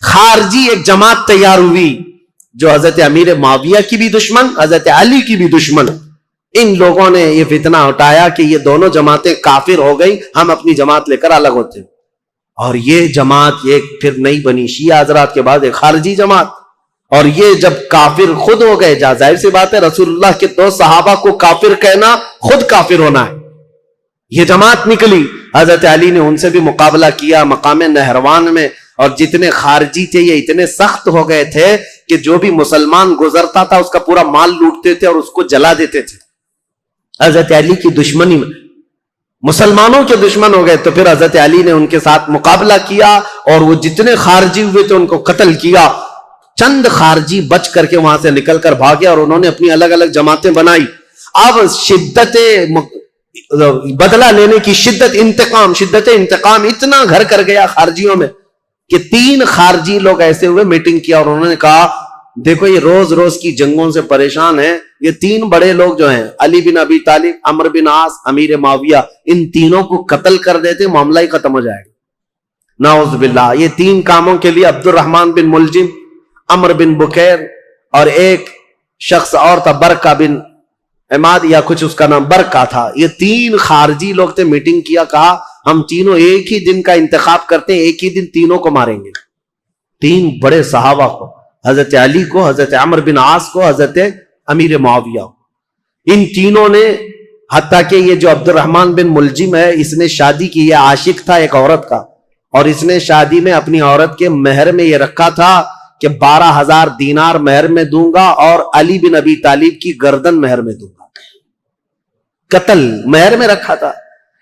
خارجی ایک جماعت تیار ہوئی جو حضرت امیر معاویہ کی بھی دشمن، حضرت علی کی بھی دشمن. ان لوگوں نے یہ فتنہ اٹھایا کہ یہ دونوں جماعتیں کافر ہو گئی، ہم اپنی جماعت لے کر الگ ہوتے ہیں. اور یہ جماعت یہ پھر نہیں بنی شیعہ حضرات کے بعد ایک خارجی جماعت. اور یہ جب کافر خود ہو گئے، ظاہر سی بات ہے رسول اللہ کے 2 صحابہ کو کافر کہنا خود کافر ہونا ہے. یہ جماعت نکلی، حضرت علی نے ان سے بھی مقابلہ کیا مقام نہروان میں. اور جتنے خارجی تھے یہ اتنے سخت ہو گئے تھے کہ جو بھی مسلمان گزرتا تھا اس کا پورا مال لوٹتے تھے اور اس کو جلا دیتے تھے. حضرت علی کی دشمنی میں مسلمانوں کے دشمن ہو گئے. تو پھر حضرت علی نے ان کے ساتھ مقابلہ کیا اور وہ جتنے خارجی ہوئے تھے ان کو قتل کیا. چند خارجی بچ کر کے وہاں سے نکل کر بھاگے اور انہوں نے اپنی الگ الگ جماعتیں بنائی. اب شدت بدلہ لینے کی شدت انتقام اتنا گھر کر گیا خارجیوں میں کہ 3 خارجی لوگ ایسے ہوئے میٹنگ کیا اور انہوں نے کہا دیکھو یہ روز روز کی جنگوں سے پریشان ہیں، یہ 3 بڑے لوگ جو ہیں علی بن ابی طالب، عمرو بن عاص، امیر معاویہ، ان تینوں کو قتل کر دیتے معاملہ ہی ختم ہو جائے گا. نعوذ باللہ. یہ 3 کاموں کے لیے عبد الرحمن بن ملجم، عمرو بن بکیر اور ایک شخص اور تھا برکہ بن عماد یا کچھ اس کا نام برکہ تھا. یہ 3 خارجی لوگ تھے. میٹنگ کیا، کہا ہم تینوں ایک ہی دن کا انتخاب کرتے ہیں، ایک ہی دن تینوں کو ماریں گے. 3 بڑے صحابہ کو، حضرت علی کو، حضرت عمرو بن عاص کو، حضرت امیر معاویہ کو. ان تینوں نے، حتیٰ کہ یہ جو عبد الرحمن بن ملجم ہے اس نے شادی کی، یہ عاشق تھا ایک عورت کا، اور اس نے شادی میں اپنی عورت کے مہر میں یہ رکھا تھا کہ 12,000 دینار مہر میں دوں گا اور علی بن ابی طالب کی گردن مہر میں دوں گا. قتل مہر میں رکھا تھا.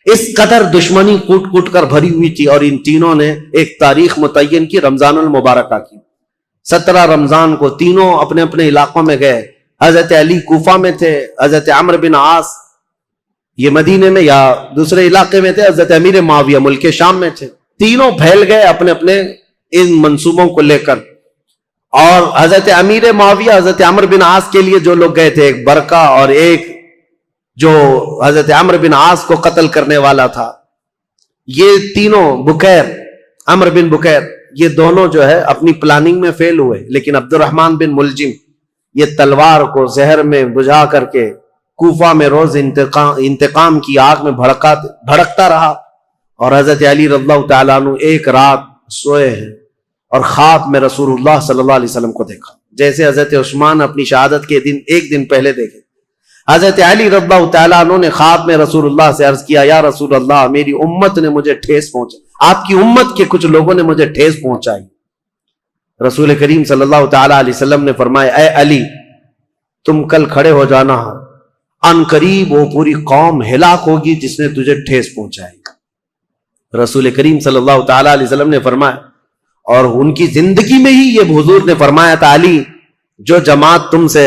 اس قدر دشمنی کوٹ کوٹ کر بھری ہوئی تھی. اور ان تینوں نے ایک تاریخ متعین کی، رمضان المبارکہ کی. 17 رمضان کو تینوں اپنے اپنے علاقوں میں گئے. حضرت علی کوفہ میں تھے، حضرت عمرو بن عاص یہ مدینے میں یا دوسرے علاقے میں تھے، حضرت امیر معاویہ ملک شام میں تھے. تینوں پھیل گئے اپنے اپنے ان منصوبوں کو لے کر. اور حضرت امیر معاویہ حضرت عمرو بن عاص کے لیے جو لوگ گئے تھے، ایک برکہ اور ایک جو حضرت عمرو بن عاص کو قتل کرنے والا تھا، یہ تینوں بکیر، عمرو بن بکیر، یہ دونوں جو ہے اپنی پلاننگ میں فیل ہوئے. لیکن عبد الرحمن بن ملجم یہ تلوار کو زہر میں بجھا کر کے کوفہ میں روز انتقام کی آگ میں بھڑکتا رہا. اور حضرت علی رضی اللہ تعالیٰ عنہ ایک رات سوئے ہیں اور خواب میں رسول اللہ صلی اللہ علیہ وسلم کو دیکھا، جیسے حضرت عثمان اپنی شہادت کے دن ایک دن پہلے دیکھے. حضرت علی رضی اللہ تعالیٰ عنہ نے خواب میں رسول اللہ سے عرض کیا، یا رسول اللہ میری امت نے مجھے ٹھیس پہنچائی، آپ کی امت کے کچھ لوگوں نے مجھے ٹھیس پہنچائی. رسول کریم صلی اللہ تعالیٰ علیہ وسلم نے فرمایا، اے علی تم کل کھڑے ہو جانا، ان قریب وہ پوری قوم ہلاک ہوگی جس نے تجھے ٹھیس پہنچائی. رسول کریم صلی اللہ تعالیٰ علیہ وسلم نے فرمایا، اور ان کی زندگی میں ہی یہ حضور نے فرمایا تھا، علی جو جماعت تم سے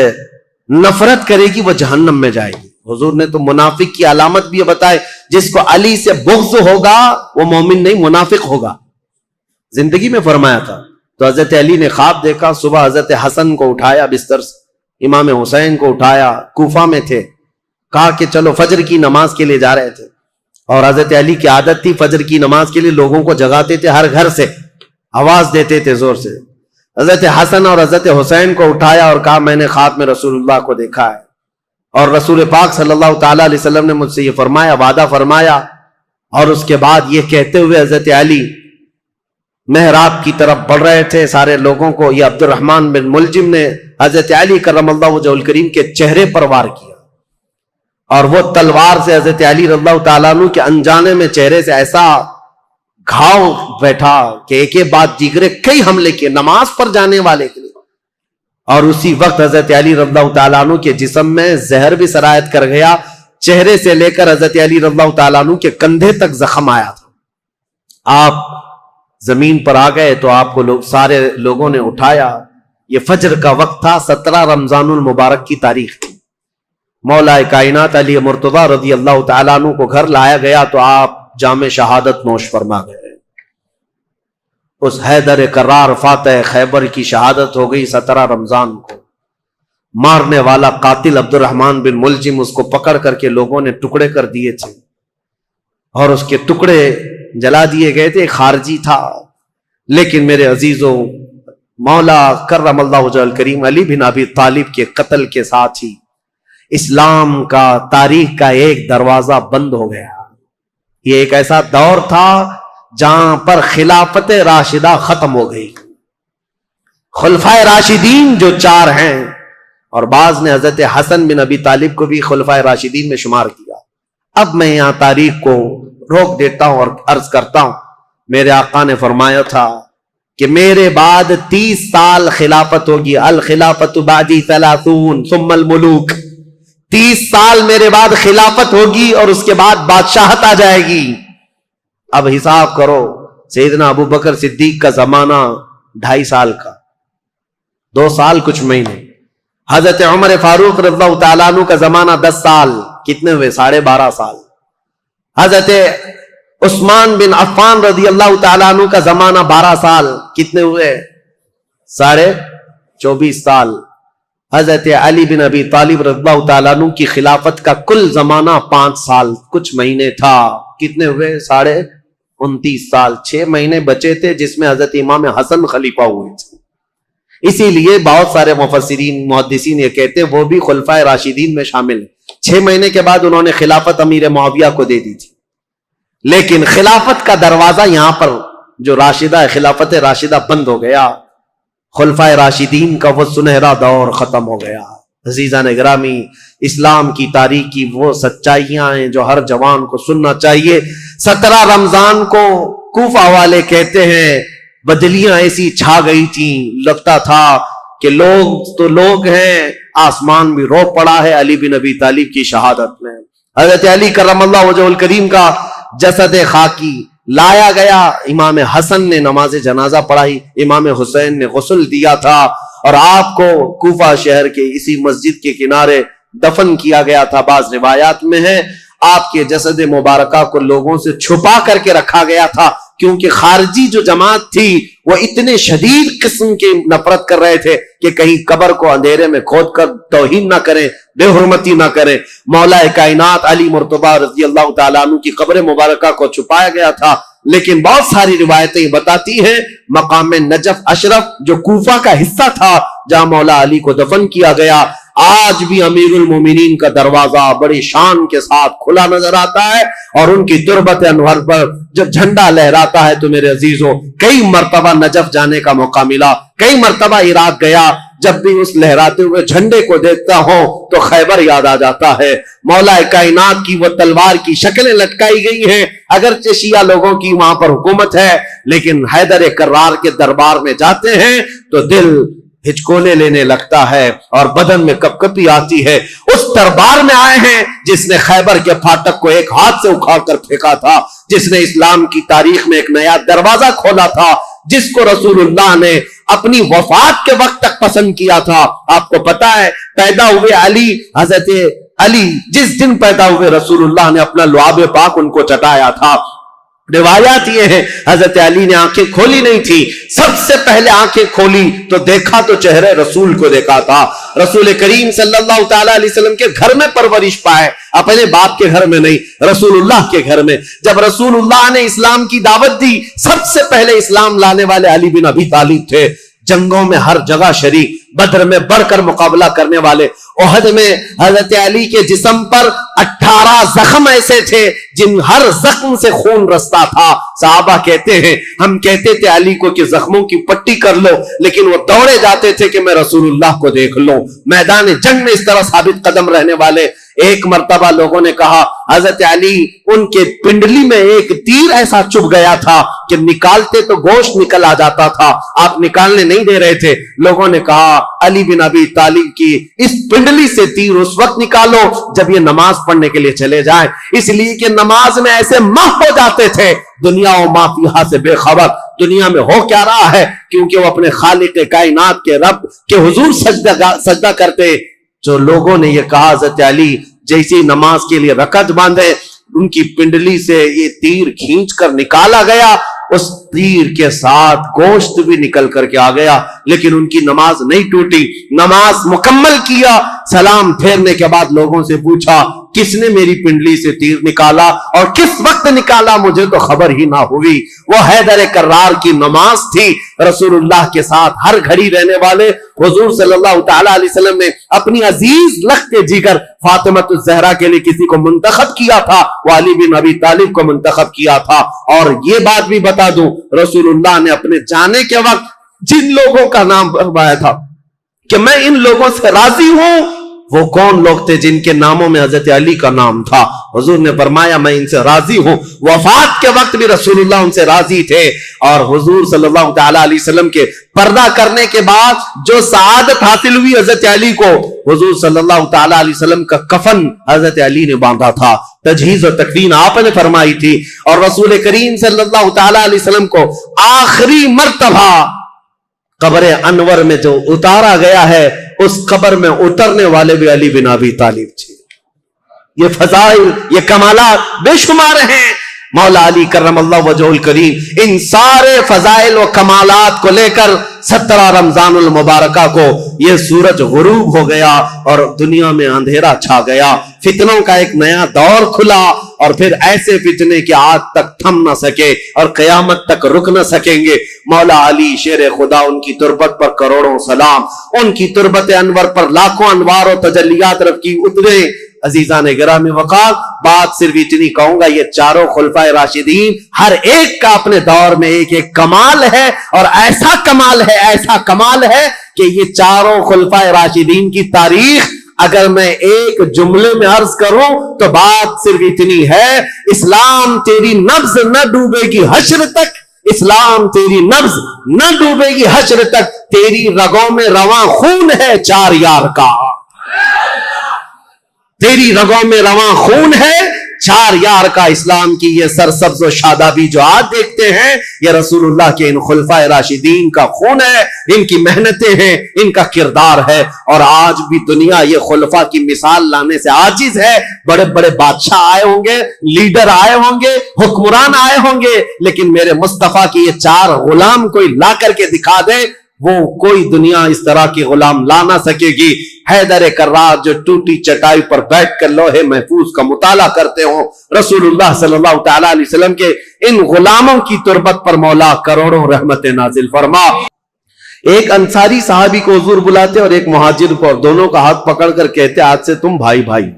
نفرت کرے گی وہ جہنم میں جائے گی. حضور نے تو منافق کی علامت بھی بتائے، جس کو علی سے بغض ہوگا وہ مومن نہیں منافق ہوگا، زندگی میں فرمایا تھا. تو حضرت علی نے خواب دیکھا، صبح حضرت حسن کو اٹھایا بستر سے، امام حسین کو اٹھایا، کوفہ میں تھے، کہا کہ چلو فجر کی نماز کے لیے جا رہے تھے. اور حضرت علی کی عادت تھی فجر کی نماز کے لیے لوگوں کو جگاتے تھے، ہر گھر سے آواز دیتے تھے زور سے. حضرت حسن اور حضرت حسین کو اٹھایا اور کہا میں نے خواب میں رسول اللہ کو دیکھا ہے، اور رسول پاک صلی اللہ تعالیٰ علیہ وسلم نے مجھ سے یہ فرمایا، وعدہ فرمایا. اور اس کے بعد یہ کہتے ہوئے حضرت علی محراب کی طرف بڑھ رہے تھے سارے لوگوں کو. یہ عبد الرحمن بن ملجم نے حضرت علی کرم اللہ وجہہ الکریم کے چہرے پر وار کیا، اور وہ تلوار سے حضرت علی رضی اللہ تعالیٰ عنہ کے انجانے میں چہرے سے ایسا گھاؤ بیٹھا کہ ایک ایک بات جگرے کئی حملے کیے نماز پر جانے والے کے لیے. اور اسی وقت حضرت علی رضی اللہ تعالیٰ عنہ کے جسم میں زہر بھی سرایت کر گیا، چہرے سے لے کر حضرت علی رضی اللہ تعالیٰ عنہ کے کندھے تک زخم آیا تھا. آپ زمین پر آ گئے تو آپ کو سارے لوگوں نے اٹھایا. یہ فجر کا وقت تھا، 17 رمضان المبارک کی تاریخ تھی. مولا کائنات علی مرتضیٰ رضی اللہ تعالیٰ عنہ کو گھر لایا گیا تو آپ جام شہادت نوش فرما گئے. اس حیدر کرار فاتح خیبر کی شہادت ہو گئی 17 رمضان کو. مارنے والا قاتل عبد الرحمن بن ملجم، اس کو پکڑ کر کے لوگوں نے ٹکڑے کر دیے تھے اور اس کے ٹکڑے جلا دیے گئے تھے. خارجی تھا، لیکن میرے عزیزوں مولا کرم اللہ وجہ الکریم علی بن ابی طالب کے قتل کے ساتھ ہی اسلام کا تاریخ کا ایک دروازہ بند ہو گیا. یہ ایک ایسا دور تھا جہاں پر خلافت راشدہ ختم ہو گئی. خلفائے راشدین جو 4 ہیں، اور بعض نے حضرت حسن بن ابی طالب کو بھی خلفائے راشدین میں شمار کیا. اب میں یہاں تاریخ کو روک دیتا ہوں اور عرض کرتا ہوں، میرے آقا نے فرمایا تھا کہ میرے بعد 30 سال خلافت ہوگی. الخلافت بعدی 30 ثم الملوک. 30 سال میرے بعد خلافت ہوگی اور اس کے بعد بادشاہت آ جائے گی. اب حساب کرو، سیدنا ابو بکر صدیق کا زمانہ 2.5 سال کا، 2 سال کچھ مہینے. حضرت عمر فاروق رضی اللہ تعالیٰ عنہ کا زمانہ 10 سال، کتنے ہوئے؟ 12.5 سال. حضرت عثمان بن عفان رضی اللہ تعالیٰ عنہ کا زمانہ 12 سال، کتنے ہوئے؟ 24.5 سال. حضرت علی بن ابی طالب رضی اللہ تعالیٰ عنہ کی خلافت کا کل زمانہ 5 سال کچھ مہینے تھا. کتنے ہوئے؟ 29.5 سال. 6 مہینے بچے تھے جس میں حضرت امام حسن خلیفہ ہوئے تھے. اسی لیے بہت سارے مفسرین محدثین یہ کہتے ہیں وہ بھی خلفائے راشدین میں شامل ہیں. 6 مہینے کے بعد انہوں نے خلافت امیر معاویہ کو دے دی تھی. لیکن خلافت کا دروازہ یہاں پر جو راشدہ ہے، خلافت راشدہ بند ہو گیا. خلفائے راشدین کا وہ سنہرا دور ختم ہو گیا. عزیزان گرامی، اسلام کی تاریخ کی وہ سچائیاں ہیں جو ہر جوان کو سننا چاہیے. 17 رمضان کو کوفہ والے کہتے ہیں بدلیاں ایسی چھا گئی تھیں، لگتا تھا کہ لوگ تو لوگ ہیں، آسمان بھی رو پڑا ہے علی بن ابی طالب کی شہادت میں. حضرت علی کرم اللہ وجہ الکریم کا جسد خاکی لایا گیا. امام حسن نے نماز جنازہ پڑھائی، امام حسین نے غسل دیا تھا، اور آپ کو کوفہ شہر کے اسی مسجد کے کنارے دفن کیا گیا تھا. بعض روایات میں ہے آپ کے جسد مبارکہ کو لوگوں سے چھپا کر کے رکھا گیا تھا، کیونکہ خارجی جو جماعت تھی وہ اتنے شدید قسم کی نفرت کر رہے تھے کہ کہیں قبر کو اندھیرے میں کھود کر توہین نہ کریں، بے حرمتی نہ کریں. مولا کائنات علی مرتضیٰ رضی اللہ تعالیٰ عنہ کی قبر مبارکہ کو چھپایا گیا تھا. لیکن بہت ساری روایتیں بتاتی ہیں مقام نجف اشرف جو کوفہ کا حصہ تھا جہاں مولا علی کو دفن کیا گیا، آج بھی امیر المومنین کا دروازہ بڑی شان کے ساتھ کھلا نظر آتا ہے. اور ان کی تربت انور پر جب جھنڈا لہراتا ہے تو میرے عزیزوں، کئی مرتبہ نجف جانے کا موقع ملا، کئی مرتبہ عراق گیا. جب بھی اس لہراتے ہوئے جھنڈے کو دیکھتا ہوں تو خیبر یاد آ جاتا ہے. مولا کائنات کی وہ تلوار کی شکلیں لٹکائی گئی ہیں. اگرچہ شیعہ لوگوں کی وہاں پر حکومت ہے، لیکن حیدر کرار کے دربار میں جاتے ہیں تو دل ہچکونے لینے لگتا ہے اور بدن میں کپکپی آتی ہے. اس دربار میں آئے ہیں جس نے خیبر کے پھاٹک کو ایک ہاتھ سے اکھاڑ کر پھینکا تھا، جس نے اسلام کی تاریخ میں ایک نیا دروازہ کھولا تھا، جس کو رسول اللہ نے اپنی وفات کے وقت تک پسند کیا تھا. آپ کو پتا ہے پیدا ہوئے علی، حضرت علی جس دن پیدا ہوئے رسول اللہ نے اپنا لعاب پاک ان کو چٹایا تھا. روایات یہ ہے حضرت علی نے آنکھیں کھولی نہیں تھی، سب سے پہلے آنکھیں کھولی تو دیکھا تو چہرے رسول کو دیکھا تھا. رسول کریم صلی اللہ تعالیٰ علیہ وسلم کے گھر میں پرورش پائے، اپنے باپ کے گھر میں نہیں، رسول اللہ کے گھر میں. جب رسول اللہ نے اسلام کی دعوت دی، سب سے پہلے اسلام لانے والے علی بن ابی طالب تھے. جنگوں میں ہر جگہ شریک، بدر میں بڑھ کر مقابلہ کرنے والے. احد میں حضرت علی کے جسم پر 18 زخم ایسے تھے جن ہر زخم سے خون رستا تھا. صحابہ کہتے ہیں ہم کہتے تھے علی کو کہ زخموں کی پٹی کر لو، لیکن وہ دوڑے جاتے تھے کہ میں رسول اللہ کو دیکھ لوں. میدان جنگ میں اس طرح ثابت قدم رہنے والے. ایک مرتبہ لوگوں نے کہا حضرت علی ان کے پنڈلی میں ایک تیر ایسا چبھ گیا تھا کہ نکالتے تو گوشت نکل آ جاتا تھا، آپ نکالنے نہیں دے رہے تھے. لوگوں نے کہا علی بن ابی طالب کی اس پنڈلی سے تیر اس وقت نکالو جب یہ نماز پڑھنے کے لیے چلے جائیں، اس لیے کہ نماز میں ایسے محو ہو جاتے تھے دنیا و ما فیہا سے بے خبر. دنیا میں ہو کیا رہا ہے، کیونکہ وہ اپنے خالق کائنات کے رب کے حضور سجدہ کرتے. جو لوگوں نے یہ کہا حضرت علی جیسی نماز کے لیے رکعت باندھے، ان کی پنڈلی سے یہ تیر کھینچ کر نکالا گیا، اس تیر کے ساتھ گوشت بھی نکل کر کے آ گیا، لیکن ان کی نماز نہیں ٹوٹی. نماز مکمل کیا، سلام پھیرنے کے بعد لوگوں سے پوچھا کس نے میری پنڈلی سے تیر نکالا اور کس وقت نکالا، مجھے تو خبر ہی نہ ہوئی۔ وہ حیدر کرار کی نماز تھی۔ رسول اللہ کے ساتھ ہر گھڑی رہنے والے حضور صلی اللہ تعالی علیہ وسلم نے اپنی عزیز لخت جگر فاطمۃ الزہرا کے لیے کسی کو منتخب کیا تھا، وہ علی بن ابی طالب کو منتخب کیا تھا۔ اور یہ بات بھی بتا دوں، رسول اللہ نے اپنے جانے کے وقت جن لوگوں کا نام فرمایا تھا کہ میں ان لوگوں سے راضی ہوں، وہ کون لوگ تھے جن کے ناموں میں حضرت علی کا نام تھا؟ حضور نے فرمایا میں ان سے راضی ہوں۔ وفات کے وقت بھی رسول اللہ ان سے راضی تھے، اور حضور صلی اللہ تعالی علیہ وسلم کے پردہ کرنے کے بعد جو سعادت حاصل ہوئی حضرت علی کو، حضور صلی اللہ تعالی علیہ وسلم کا کفن حضرت علی نے باندھا تھا، تجہیز و تکفین آپ نے فرمائی تھی، اور رسول کریم صلی اللہ تعالی علیہ وسلم کو آخری مرتبہ قبر انور میں جو اتارا گیا ہے، اس قبر میں اترنے والے بھی علی بن ابی طالب تھے۔ یہ فضائل، یہ کمالات بے شمار ہیں۔ مولا علی کرم اللہ وجہہ الکریم ان سارے فضائل و کمالات کو لے کر 17 رمضان المبارکہ کو یہ سورج غروب ہو گیا اور دنیا میں اندھیرا چھا گیا، فتنوں کا ایک نیا دور کھلا، اور پھر ایسے فتنے کہ آج تک تھم نہ سکے اور قیامت تک رک نہ سکیں گے۔ مولا علی شیر خدا، ان کی تربت پر کروڑوں سلام، ان کی تربت انور پر لاکھوں انوار و تجلیات رب کی اترے۔ عزیزان گرامی وقار، بات صرف اتنی کہوں گا، یہ چاروں خلفائے راشدین ہر ایک کا اپنے دور میں ایک ایک کمال ہے، اور ایسا کمال ہے کہ یہ چاروں خلفائے راشدین کی تاریخ اگر میں ایک جملے میں عرض کروں تو بات صرف اتنی ہے، اسلام تیری نبض نہ ڈوبے گی حشر تک، اسلام تیری نبض نہ ڈوبے گی حشر تک، تیری رگوں میں رواں خون ہے 4 یار کا، تیری رگوں میں رواں خون ہے 4 یار کا۔ اسلام کی یہ سرسبز و شادابی جو آج دیکھتے ہیں، یہ رسول اللہ کے ان خلفائے راشدین کا خون ہے، ان کی محنتیں ہیں، ان کا کردار ہے، اور آج بھی دنیا یہ خلفاء کی مثال لانے سے عاجز ہے۔ بڑے بڑے بادشاہ آئے ہوں گے، لیڈر آئے ہوں گے، حکمران آئے ہوں گے، لیکن میرے مصطفیٰ کی یہ 4 غلام کوئی لا کر کے دکھا دے، وہ کوئی دنیا اس طرح کی غلام لا نہ سکے گی۔ حیدر کرار جو ٹوٹی چٹائی پر بیٹھ کر لوہے محفوظ کا مطالعہ کرتے ہوں، رسول اللہ صلی اللہ تعالی علیہ وسلم کے ان غلاموں کی تربت پر مولا کروڑوں رحمت نازل فرما۔ ایک انصاری صحابی کو حضور بلاتے اور ایک مہاجر کو، اور دونوں کا ہاتھ پکڑ کر کہتے آج سے تم بھائی بھائی۔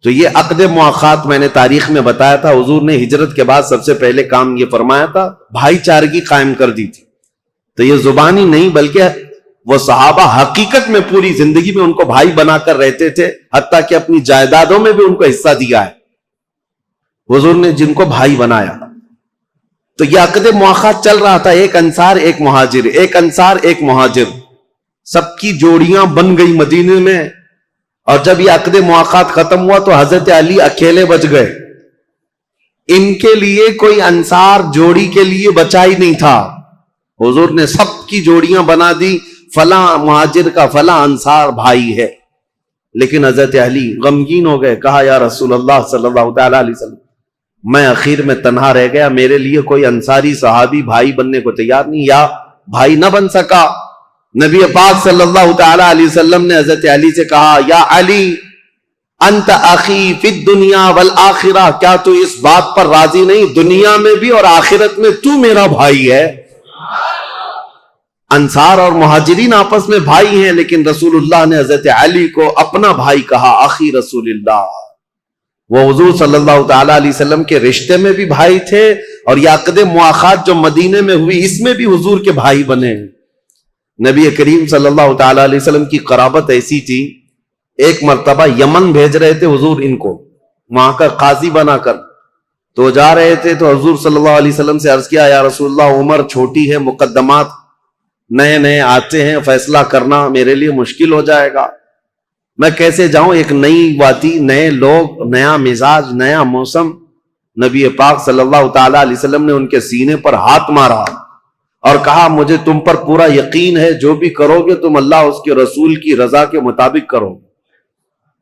تو یہ عقد مواخات میں نے تاریخ میں بتایا تھا، حضور نے ہجرت کے بعد سب سے پہلے کام یہ فرمایا تھا، بھائی چارگی قائم کر دی تھی۔ تو یہ زبانی نہیں بلکہ وہ صحابہ حقیقت میں پوری زندگی میں ان کو بھائی بنا کر رہتے تھے، حتیٰ کہ اپنی جائیدادوں میں بھی ان کو حصہ دیا ہے حضور نے، جن کو بھائی بنایا۔ تو یہ عقد مواخات چل رہا تھا، ایک انصار ایک مہاجر، ایک انصار ایک مہاجر، سب کی جوڑیاں بن گئی مدینے میں۔ اور جب یہ عقد مواخات ختم ہوا تو حضرت علی اکیلے بچ گئے، ان کے لیے کوئی انصار جوڑی کے لیے بچا ہی نہیں تھا۔ حضور نے سب کی جوڑیاں بنا دی، فلاں مہاجر کا فلاں انصار بھائی ہے، لیکن حضرت علی غمگین ہو گئے، کہا یا رسول اللہ صلی اللہ تعالی علیہ وسلم، میں اخیر میں تنہا رہ گیا، میرے لیے کوئی انصاری صحابی بھائی بننے کو تیار نہیں، یا بھائی نہ بن سکا۔ نبی پاک صلی اللہ تعالی علیہ وسلم نے حضرت علی سے کہا یا علی انت اخی فی الدنیا والآخرہ، کیا تو اس بات پر راضی نہیں دنیا میں بھی اور آخرت میں تو میرا بھائی ہے؟ انصار اور مہاجرین آپس میں بھائی ہیں، لیکن رسول اللہ نے حضرت علی کو اپنا بھائی کہا، اخی رسول اللہ۔ وہ حضور صلی اللہ تعالی علیہ وسلم کے رشتے میں بھی بھائی تھے، اور یہ عقد مواخات جو مدینے میں ہوئی اس میں بھی حضور کے بھائی بنے۔ نبی کریم صلی اللہ تعالی علیہ وسلم کی قرابت ایسی تھی، ایک مرتبہ یمن بھیج رہے تھے حضور ان کو وہاں کا قاضی بنا کر، تو جا رہے تھے تو حضور صلی اللہ علیہ وسلم سے عرض کیا یا رسول اللہ عمر چھوٹی ہے، مقدمات نئے نئے آتے ہیں، فیصلہ کرنا میرے لیے مشکل ہو جائے گا، میں کیسے جاؤں؟ ایک نئی واتی، نئے لوگ، نیا مزاج، نیا موسم۔ نبی پاک صلی اللہ تعالی علیہ وسلم نے ان کے سینے پر ہاتھ مارا اور کہا مجھے تم پر پورا یقین ہے، جو بھی کرو گے تم اللہ اس کے رسول کی رضا کے مطابق کرو۔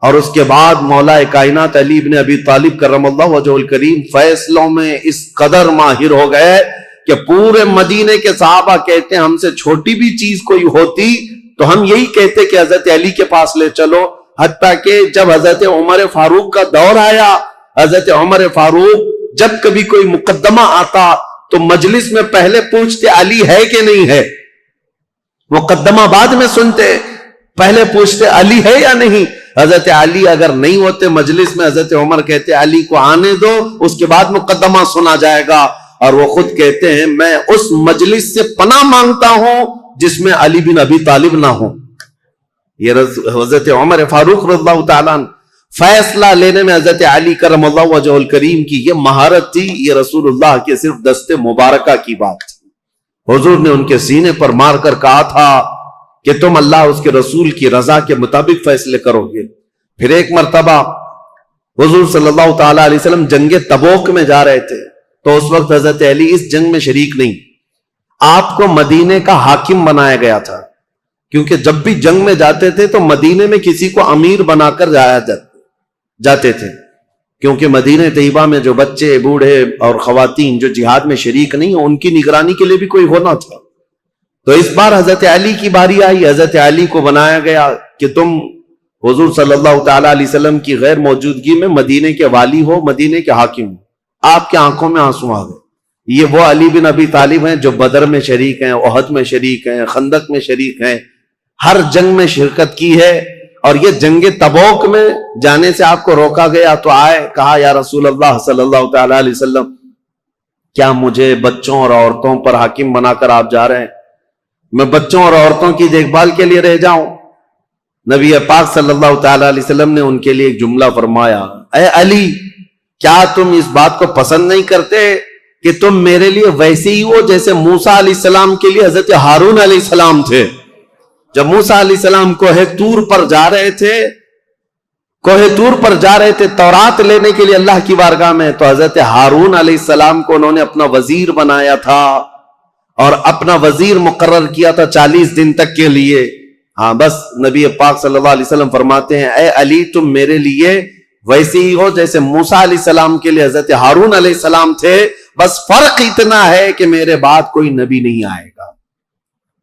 اور اس کے بعد مولا کائنات علی بن ابی طالب کرم اللہ وجہہ الکریم فیصلوں میں اس قدر ماہر ہو گئے کہ پورے مدینے کے صحابہ کہتے ہیں ہم سے چھوٹی بھی چیز کوئی ہوتی تو ہم یہی کہتے کہ حضرت علی کے پاس لے چلو، حتیٰ کہ جب حضرت عمر فاروق کا دور آیا، حضرت عمر فاروق جب کبھی کوئی مقدمہ آتا تو مجلس میں پہلے پوچھتے علی ہے کہ نہیں ہے، مقدمہ بعد میں سنتے، پہلے پوچھتے علی ہے یا نہیں۔ حضرت علی اگر نہیں ہوتے مجلس میں، حضرت عمر کہتے علی کو آنے دو، اس کے بعد مقدمہ سنا جائے گا، اور وہ خود کہتے ہیں میں اس مجلس سے پناہ مانگتا ہوں جس میں علی بن ابی طالب نہ ہو۔ یہ حضرت عمر فاروق رضی اللہ تعالیٰ عنہ فیصلہ لینے میں حضرت علی کرم اللہ وجہہ الکریم کی یہ مہارت تھی، یہ رسول اللہ کے صرف دست مبارکہ کی بات تھی۔ حضور نے ان کے سینے پر مار کر کہا تھا کہ تم اللہ اس کے رسول کی رضا کے مطابق فیصلے کرو گے۔ پھر ایک مرتبہ حضور صلی اللہ تعالیٰ علیہ وسلم جنگ تبوک میں جا رہے تھے، تو اس وقت حضرت علی اس جنگ میں شریک نہیں، آپ کو مدینے کا حاکم بنایا گیا تھا، کیونکہ جب بھی جنگ میں جاتے تھے تو مدینے میں کسی کو امیر بنا کر جاتے تھے، کیونکہ مدینہ طیبہ میں جو بچے، بوڑھے اور خواتین جو جہاد میں شریک نہیں ہیں، ان کی نگرانی کے لیے بھی کوئی ہونا تھا۔ تو اس بار حضرت علی کی باری آئی، حضرت علی کو بنایا گیا کہ تم حضور صلی اللہ تعالیٰ علیہ وسلم کی غیر موجودگی میں مدینے کے والی ہو، مدینے کے حاکم ہو۔ آپ کے آنکھوں میں آنسو آ گئے۔ یہ وہ علی بن ابی طالب ہیں جو بدر میں شریک ہیں، احد میں شریک ہیں، خندق میں شریک ہیں، ہر جنگ میں شرکت کی ہے، اور یہ جنگ تبوک میں جانے سے آپ کو روکا گیا تو آئے، کہا یا رسول اللہ صلی اللہ تعالیٰ علیہ وسلم کیا مجھے بچوں اور عورتوں پر حاکم بنا کر آپ جا رہے ہیں؟ میں بچوں اور عورتوں کی دیکھ بھال کے لیے رہ جاؤں؟ نبی پاک صلی اللہ تعالیٰ علیہ وسلم نے ان کے لیے ایک جملہ فرمایا، اے علی کیا تم اس بات کو پسند نہیں کرتے کہ تم میرے لیے ویسے ہی ہو جیسے موسیٰ علیہ السلام کے لیے حضرت ہارون علیہ السلام تھے؟ جب موسیٰ علیہ السلام کوہ طور پر جا رہے تھے تورات لینے کے لیے اللہ کی بارگاہ میں، تو حضرت ہارون علیہ السلام کو انہوں نے اپنا وزیر بنایا تھا اور اپنا وزیر مقرر کیا تھا 40 دن تک کے لیے۔ ہاں بس نبی پاک صلی اللہ علیہ وسلم فرماتے ہیں اے علی تم میرے لیے ویسے ہی ہو جیسے موسیٰ علیہ السلام کے لیے حضرت ہارون علیہ السلام تھے، بس فرق اتنا ہے کہ میرے بعد کوئی نبی نہیں آئے گا۔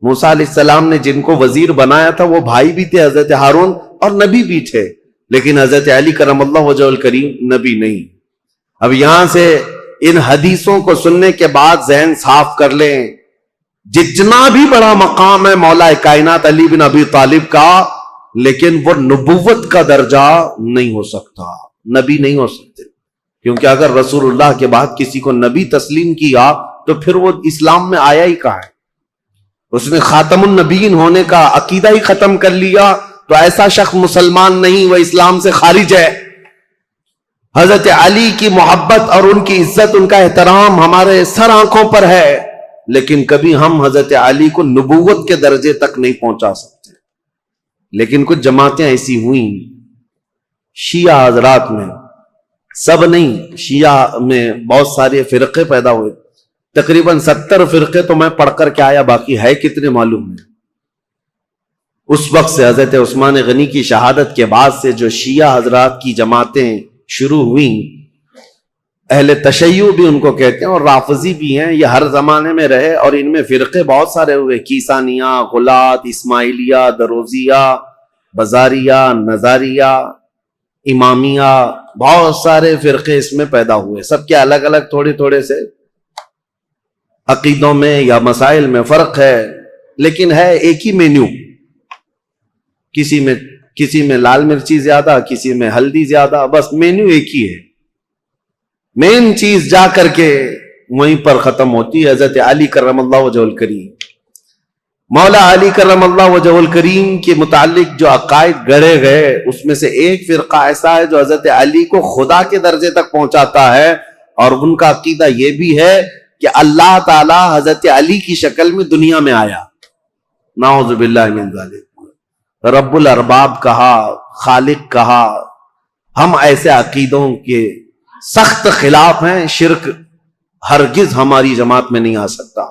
موسیٰ علیہ السلام نے جن کو وزیر بنایا تھا وہ بھائی بھی تھے حضرت ہارون، اور نبی بھی تھے، لیکن حضرت علی کرم اللہ وجہہ الکریم نبی نہیں۔ اب یہاں سے ان حدیثوں کو سننے کے بعد ذہن صاف کر لیں، جتنا بھی بڑا مقام ہے مولا کائنات علی بن ابی طالب کا، لیکن وہ نبوت کا درجہ نہیں ہو سکتا، نبی نہیں ہو سکتے، کیونکہ اگر رسول اللہ کے بعد کسی کو نبی تسلیم کیا تو پھر وہ اسلام میں آیا ہی کہاں ہے؟ اس نے خاتم النبیین ہونے کا عقیدہ ہی ختم کر لیا تو ایسا شخص مسلمان نہیں، وہ اسلام سے خارج ہے۔ حضرت علی کی محبت اور ان کی عزت، ان کا احترام ہمارے سر آنکھوں پر ہے، لیکن کبھی ہم حضرت علی کو نبوت کے درجے تک نہیں پہنچا سکتے۔ لیکن کچھ جماعتیں ایسی ہوئیں شیعہ حضرات میں، سب نہیں، شیعہ میں بہت سارے فرقے پیدا ہوئے، تقریباً 70 فرقے تو میں پڑھ کر کے آیا، باقی ہے کتنے معلوم نہیں۔ اس وقت سے حضرت عثمان غنی کی شہادت کے بعد سے جو شیعہ حضرات کی جماعتیں شروع ہوئیں، اہل تشیع بھی ان کو کہتے ہیں اور رافضی بھی ہیں، یہ ہر زمانے میں رہے، اور ان میں فرقے بہت سارے ہوئے، کیسانیہ، غلات، اسماعیلیہ، دروزیہ، بزاریہ، نظاریہ، امامیہ، بہت سارے فرقے اس میں پیدا ہوئے، سب کے الگ الگ تھوڑے تھوڑے سے عقیدوں میں یا مسائل میں فرق ہے، لیکن ہے ایک ہی مینیو، کسی میں لال مرچی زیادہ، کسی میں ہلدی زیادہ، بس مینیو ایک ہی ہے، مین چیز جا کر کے وہیں پر ختم ہوتی ہے۔ حضرت علی کرم اللہ وجہہ الکریم، مولا علی کرم اللہ وجہہ الکریم کے متعلق جو عقائد گڑے گئے، اس میں سے ایک فرقہ ایسا ہے جو حضرت علی کو خدا کے درجے تک پہنچاتا ہے، اور ان کا عقیدہ یہ بھی ہے کہ اللہ تعالی حضرت علی کی شکل میں دنیا میں آیا، نعوذ باللہ من ذالک، رب الارباب کہا، خالق کہا۔ ہم ایسے عقیدوں کے سخت خلاف ہیں، شرک ہرگز ہماری جماعت میں نہیں آ سکتا۔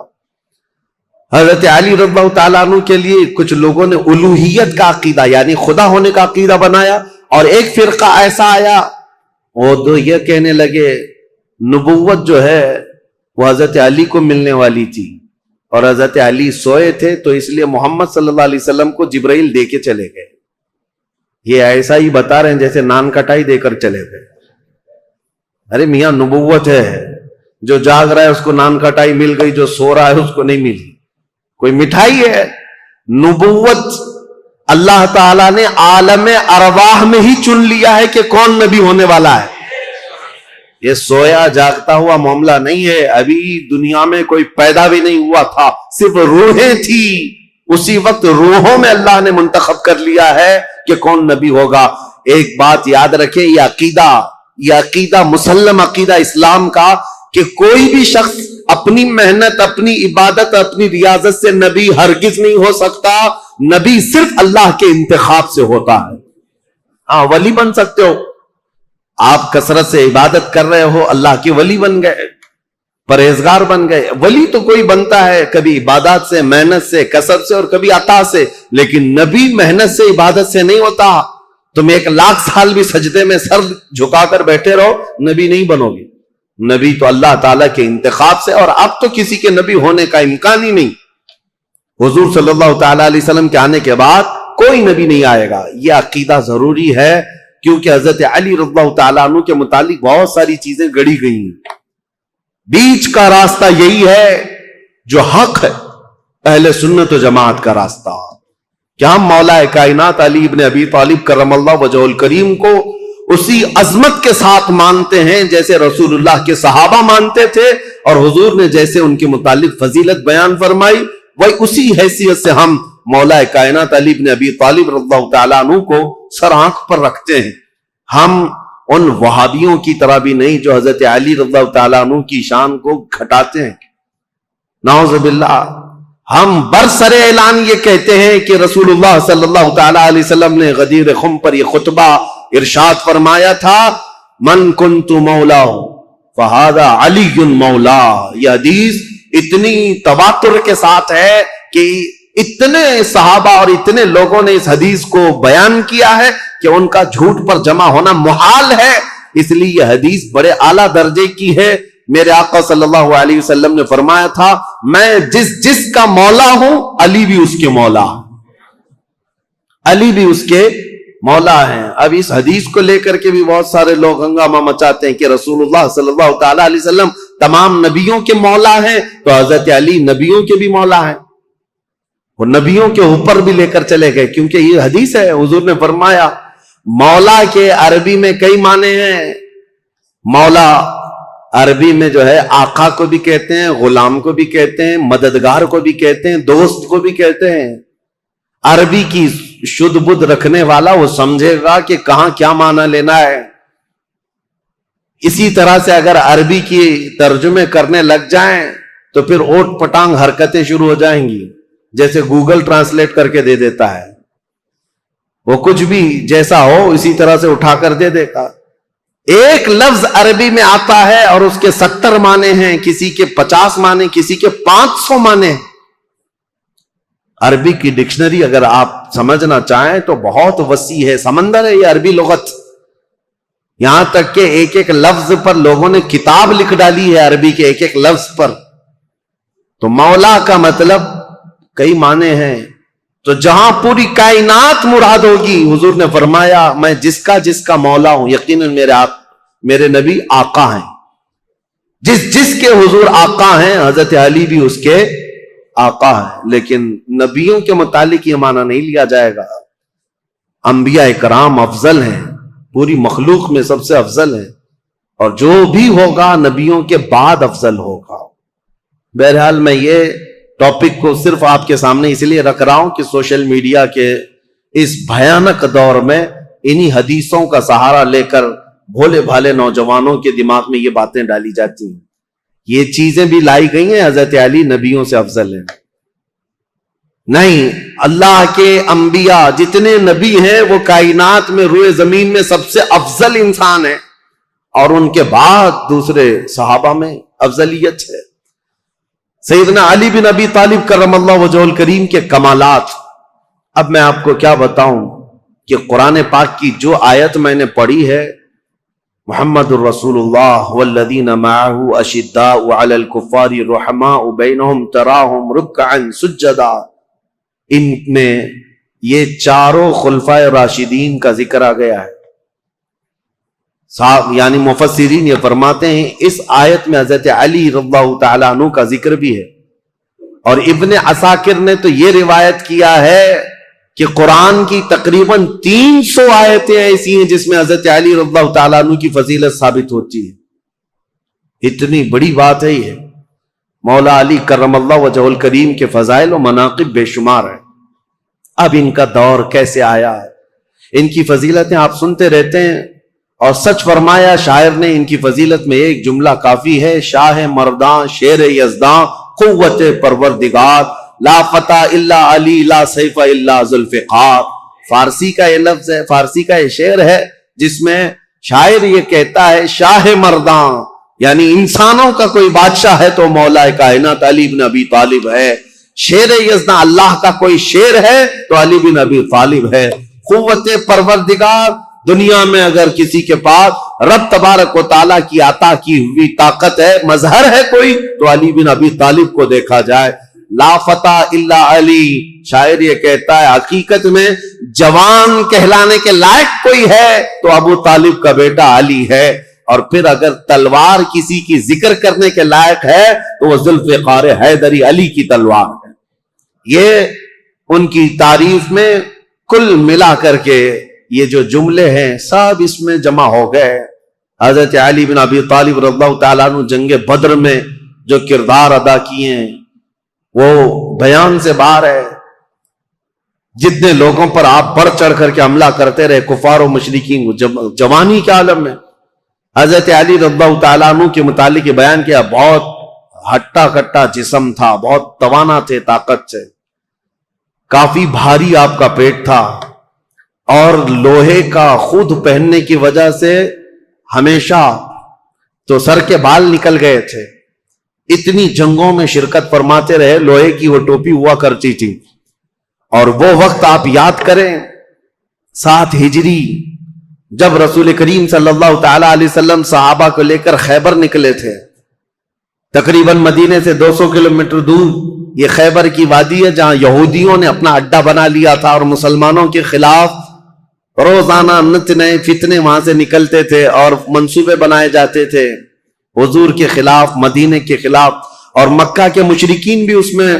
حضرت علی رضی اللہ تعالیٰ عنہ کے لیے کچھ لوگوں نے الوہیت کا عقیدہ یعنی خدا ہونے کا عقیدہ بنایا، اور ایک فرقہ ایسا آیا وہ تو یہ کہنے لگے نبوت جو ہے وہ حضرت علی کو ملنے والی تھی، اور حضرت علی سوئے تھے تو اس لیے محمد صلی اللہ علیہ وسلم کو جبرائیل دے کے چلے گئے. یہ ایسا ہی بتا رہے ہیں جیسے نان کٹائی دے کر چلے گئے. ارے میاں نبوت ہے، جو جاگ رہا ہے اس کو نان کٹائی مل گئی، جو سو رہا ہے اس کو نہیں ملی. کوئی مٹھائی ہے؟ نبوت اللہ تعالیٰ نے عالم ارواح میں ہی چن لیا ہے کہ کون نبی ہونے والا ہے. یہ سویا جاگتا ہوا معاملہ نہیں ہے. ابھی دنیا میں کوئی پیدا بھی نہیں ہوا تھا، صرف روحیں تھی. اسی وقت روحوں میں اللہ نے منتخب کر لیا ہے کہ کون نبی ہوگا. ایک بات یاد رکھیں، یہ عقیدہ مسلم عقیدہ اسلام کا کہ کوئی بھی شخص اپنی محنت، اپنی عبادت، اپنی ریاضت سے نبی ہرگز نہیں ہو سکتا. نبی صرف اللہ کے انتخاب سے ہوتا ہے. ہاں ولی بن سکتے ہو، آپ کثرت سے عبادت کر رہے ہو، اللہ کے ولی بن گئے، پرہیزگار بن گئے. ولی تو کوئی بنتا ہے کبھی عبادات سے، محنت سے، کثرت سے، اور کبھی عطا سے، لیکن نبی محنت سے، عبادت سے نہیں ہوتا. تم 1,00,000 سال بھی سجدے میں سر جھکا کر بیٹھے رہو، نبی نہیں بنو گے. نبی تو اللہ تعالیٰ کے انتخاب سے، اور اب تو کسی کے نبی ہونے کا امکان ہی نہیں. حضور صلی اللہ تعالیٰ علیہ وسلم کے آنے کے بعد کوئی نبی نہیں آئے گا. یہ عقیدہ ضروری ہے کیونکہ حضرت علی رضی اللہ تعالیٰ عنہ کے متعلق بہت ساری چیزیں گڑی گئی ہیں. بیچ کا راستہ یہی ہے جو حق ہے، اہل سنت و جماعت کا راستہ، کہ ہم مولا کائنات علی ابن ابی طالب کرم اللہ وجہہ الکریم کو اسی عظمت کے ساتھ مانتے ہیں جیسے رسول اللہ کے صحابہ مانتے تھے، اور حضور نے جیسے ان کے متعلق فضیلت بیان فرمائی وہی اسی حیثیت سے ہم مولا کائنات علی ابن ابی طالب رضی اللہ تعالیٰ عنہ کو سر آنکھ پر رکھتے ہیں. ہم ان وہابیوں کی طرح بھی نہیں جو حضرت علی رضی اللہ تعالیٰ عنہ کی شان کو گھٹاتے ہیں، نعوذ باللہ. ہم برسر اعلان یہ کہتے ہیں کہ رسول اللہ صلی اللہ تعالیٰ علیہ وسلم نے غدیر خم پر یہ خطبہ ارشاد فرمایا تھا، من کنت مولا فہذا علی مولا. یہ حدیث اتنی تواتر کے ساتھ ہے کہ اتنے صحابہ اور اتنے لوگوں نے اس حدیث کو بیان کیا ہے کہ ان کا جھوٹ پر جمع ہونا محال ہے. اس لیے یہ حدیث بڑے اعلیٰ درجے کی ہے. میرے آقا صلی اللہ علیہ وسلم نے فرمایا تھا، میں جس کا مولا ہوں علی بھی اس کے مولا، علی بھی اس کے مولا ہیں. اب اس حدیث کو لے کر کے بھی بہت سارے لوگ ہنگامہ مچاتے ہیں کہ رسول اللہ صلی اللہ تعالی علیہ وسلم تمام نبیوں کے مولا ہیں، تو حضرت علی نبیوں کے بھی مولا ہیں. وہ نبیوں کے اوپر بھی لے کر چلے گئے کیونکہ یہ حدیث ہے. حضور نے فرمایا مولا کے عربی میں کئی معنی ہیں. مولا عربی میں جو ہے آقا کو بھی کہتے ہیں، غلام کو بھی کہتے ہیں، مددگار کو بھی کہتے ہیں، دوست کو بھی کہتے ہیں. عربی کی شدھ بدھ رکھنے والا وہ سمجھے گا کہ کہاں کیا معنی لینا ہے. اسی طرح سے اگر عربی کی ترجمے کرنے لگ جائیں تو پھر اوٹ پٹانگ حرکتیں شروع ہو جائیں گی، جیسے گوگل ٹرانسلیٹ کر کے دے دیتا ہے. وہ کچھ بھی جیسا ہو اسی طرح سے اٹھا کر دے دے گا. ایک لفظ عربی میں آتا ہے اور اس کے 70 معنی ہیں، کسی کے 50 معنی، کسی کے 500 معنی. عربی کی ڈکشنری اگر آپ سمجھنا چاہیں تو بہت وسیع ہے، سمندر ہے یہ عربی لغت. یہاں تک کہ ایک ایک لفظ پر لوگوں نے کتاب لکھ ڈالی ہے عربی کے ایک ایک لفظ پر. تو مولا کا مطلب کئی معنی ہیں. تو جہاں پوری کائنات مراد ہوگی، حضور نے فرمایا میں جس کا مولا ہوں، یقیناً میرے نبی آقا ہیں. جس کے حضور آقا ہیں، حضرت علی بھی اس کے آقا ہیں. لیکن نبیوں کے متعلق یہ معنی نہیں لیا جائے گا. انبیاء کرام افضل ہیں، پوری مخلوق میں سب سے افضل ہیں، اور جو بھی ہوگا نبیوں کے بعد افضل ہوگا. بہرحال میں یہ ٹاپک کو صرف آپ کے سامنے اس لیے رکھ رہا ہوں کہ سوشل میڈیا کے اس بھیانک دور میں انہی حدیثوں کا سہارا لے کر بھولے بھالے نوجوانوں کے دماغ میں یہ باتیں ڈالی جاتی ہیں. یہ چیزیں بھی لائی گئی ہیں حضرت علی نبیوں سے افضل ہیں. نہیں، اللہ کے انبیاء جتنے نبی ہیں وہ کائنات میں روئے زمین میں سب سے افضل انسان ہیں، اور ان کے بعد دوسرے صحابہ میں افضلیت ہے. سیدنا علی بن ابی طالب کرم اللہ وجہ الکریم کے کمالات. اب میں آپ کو کیا بتاؤں کہ قرآن پاک کی جو آیت میں نے پڑھی ہے، محمد الرسول اللہ والذین معه اشداء علی الکفار رحماء بینہم تراہم رکعا سجدا. ان میں یہ چاروں خلفائے راشدین کا ذکر آ گیا ہے. صاحب یعنی مفسرین یہ فرماتے ہیں اس آیت میں حضرت علی رضی اللہ تعالیٰ عنہ کا ذکر بھی ہے. اور ابن عساکر نے تو یہ روایت کیا ہے کہ قرآن کی تقریباً 300 آیتیں ایسی ہیں جس میں حضرت علی رضی اللہ تعالیٰ عنہ کی فضیلت ثابت ہوتی ہے. اتنی بڑی بات ہے یہ. مولا علی کرم اللہ وجہ الکریم کے فضائل و مناقب بے شمار ہیں. اب ان کا دور کیسے آیا ہے, ان کی فضیلتیں آپ سنتے رہتے ہیں. اور سچ فرمایا شاعر نے, ان کی فضیلت میں ایک جملہ کافی ہے, شاہ مرداں شیر یزداں قوت پروردگار لا فتح الا علی لا سیف الا ذوالفقار. فارسی کا یہ لفظ ہے, فارسی کا یہ شعر ہے جس میں شاعر یہ کہتا ہے شاہ مرداں یعنی انسانوں کا کوئی بادشاہ ہے تو مولا کائنات علی بن ابی طالب ہے. شیر یزداں اللہ کا کوئی شیر ہے تو علی بن ابی طالب ہے. قوت پروردگار دنیا میں اگر کسی کے پاس رب تبارک و تعالیٰ کی عطا کی ہوئی طاقت ہے, مظہر ہے کوئی, تو علی بن ابی طالب کو دیکھا جائے. لا فتح الا علی, شاعر یہ کہتا ہے حقیقت میں جوان کہلانے کے لائق کوئی ہے تو ابو طالب کا بیٹا علی ہے. اور پھر اگر تلوار کسی کی ذکر کرنے کے لائق ہے تو وہ ذوالفقار حیدری علی کی تلوار ہے. یہ ان کی تعریف میں کل ملا کر کے یہ جو جملے ہیں سب اس میں جمع ہو گئے. حضرت علی بن ابی طالب رضی اللہ تعالیٰ عنہ جنگ بدر میں جو کردار ادا کیے ہیں وہ بیان سے باہر ہے. جتنے لوگوں پر آپ بڑھ چڑھ کر کے حملہ کرتے رہے کفار و مشرکین جوانی کے عالم میں, حضرت علی رضی اللہ تعالیٰ عنہ کے متعلق یہ بیان کیا بہت ہٹا کٹا جسم تھا, بہت توانا تھے طاقت سے, کافی بھاری آپ کا پیٹ تھا, اور لوہے کا خود پہننے کی وجہ سے ہمیشہ تو سر کے بال نکل گئے تھے. اتنی جنگوں میں شرکت فرماتے رہے, لوہے کی وہ ٹوپی ہوا کرتی تھی. اور وہ وقت آپ یاد کریں 7 ہجری جب رسول کریم صلی اللہ تعالی علیہ وسلم صحابہ کو لے کر خیبر نکلے تھے. تقریباً مدینے سے 200 کلومیٹر دور یہ خیبر کی وادی ہے جہاں یہودیوں نے اپنا اڈا بنا لیا تھا اور مسلمانوں کے خلاف روزانہ نت نئے فتنے وہاں سے نکلتے تھے اور منصوبے بنائے جاتے تھے حضور کے خلاف, مدینے کے خلاف, اور مکہ کے مشرکین بھی اس میں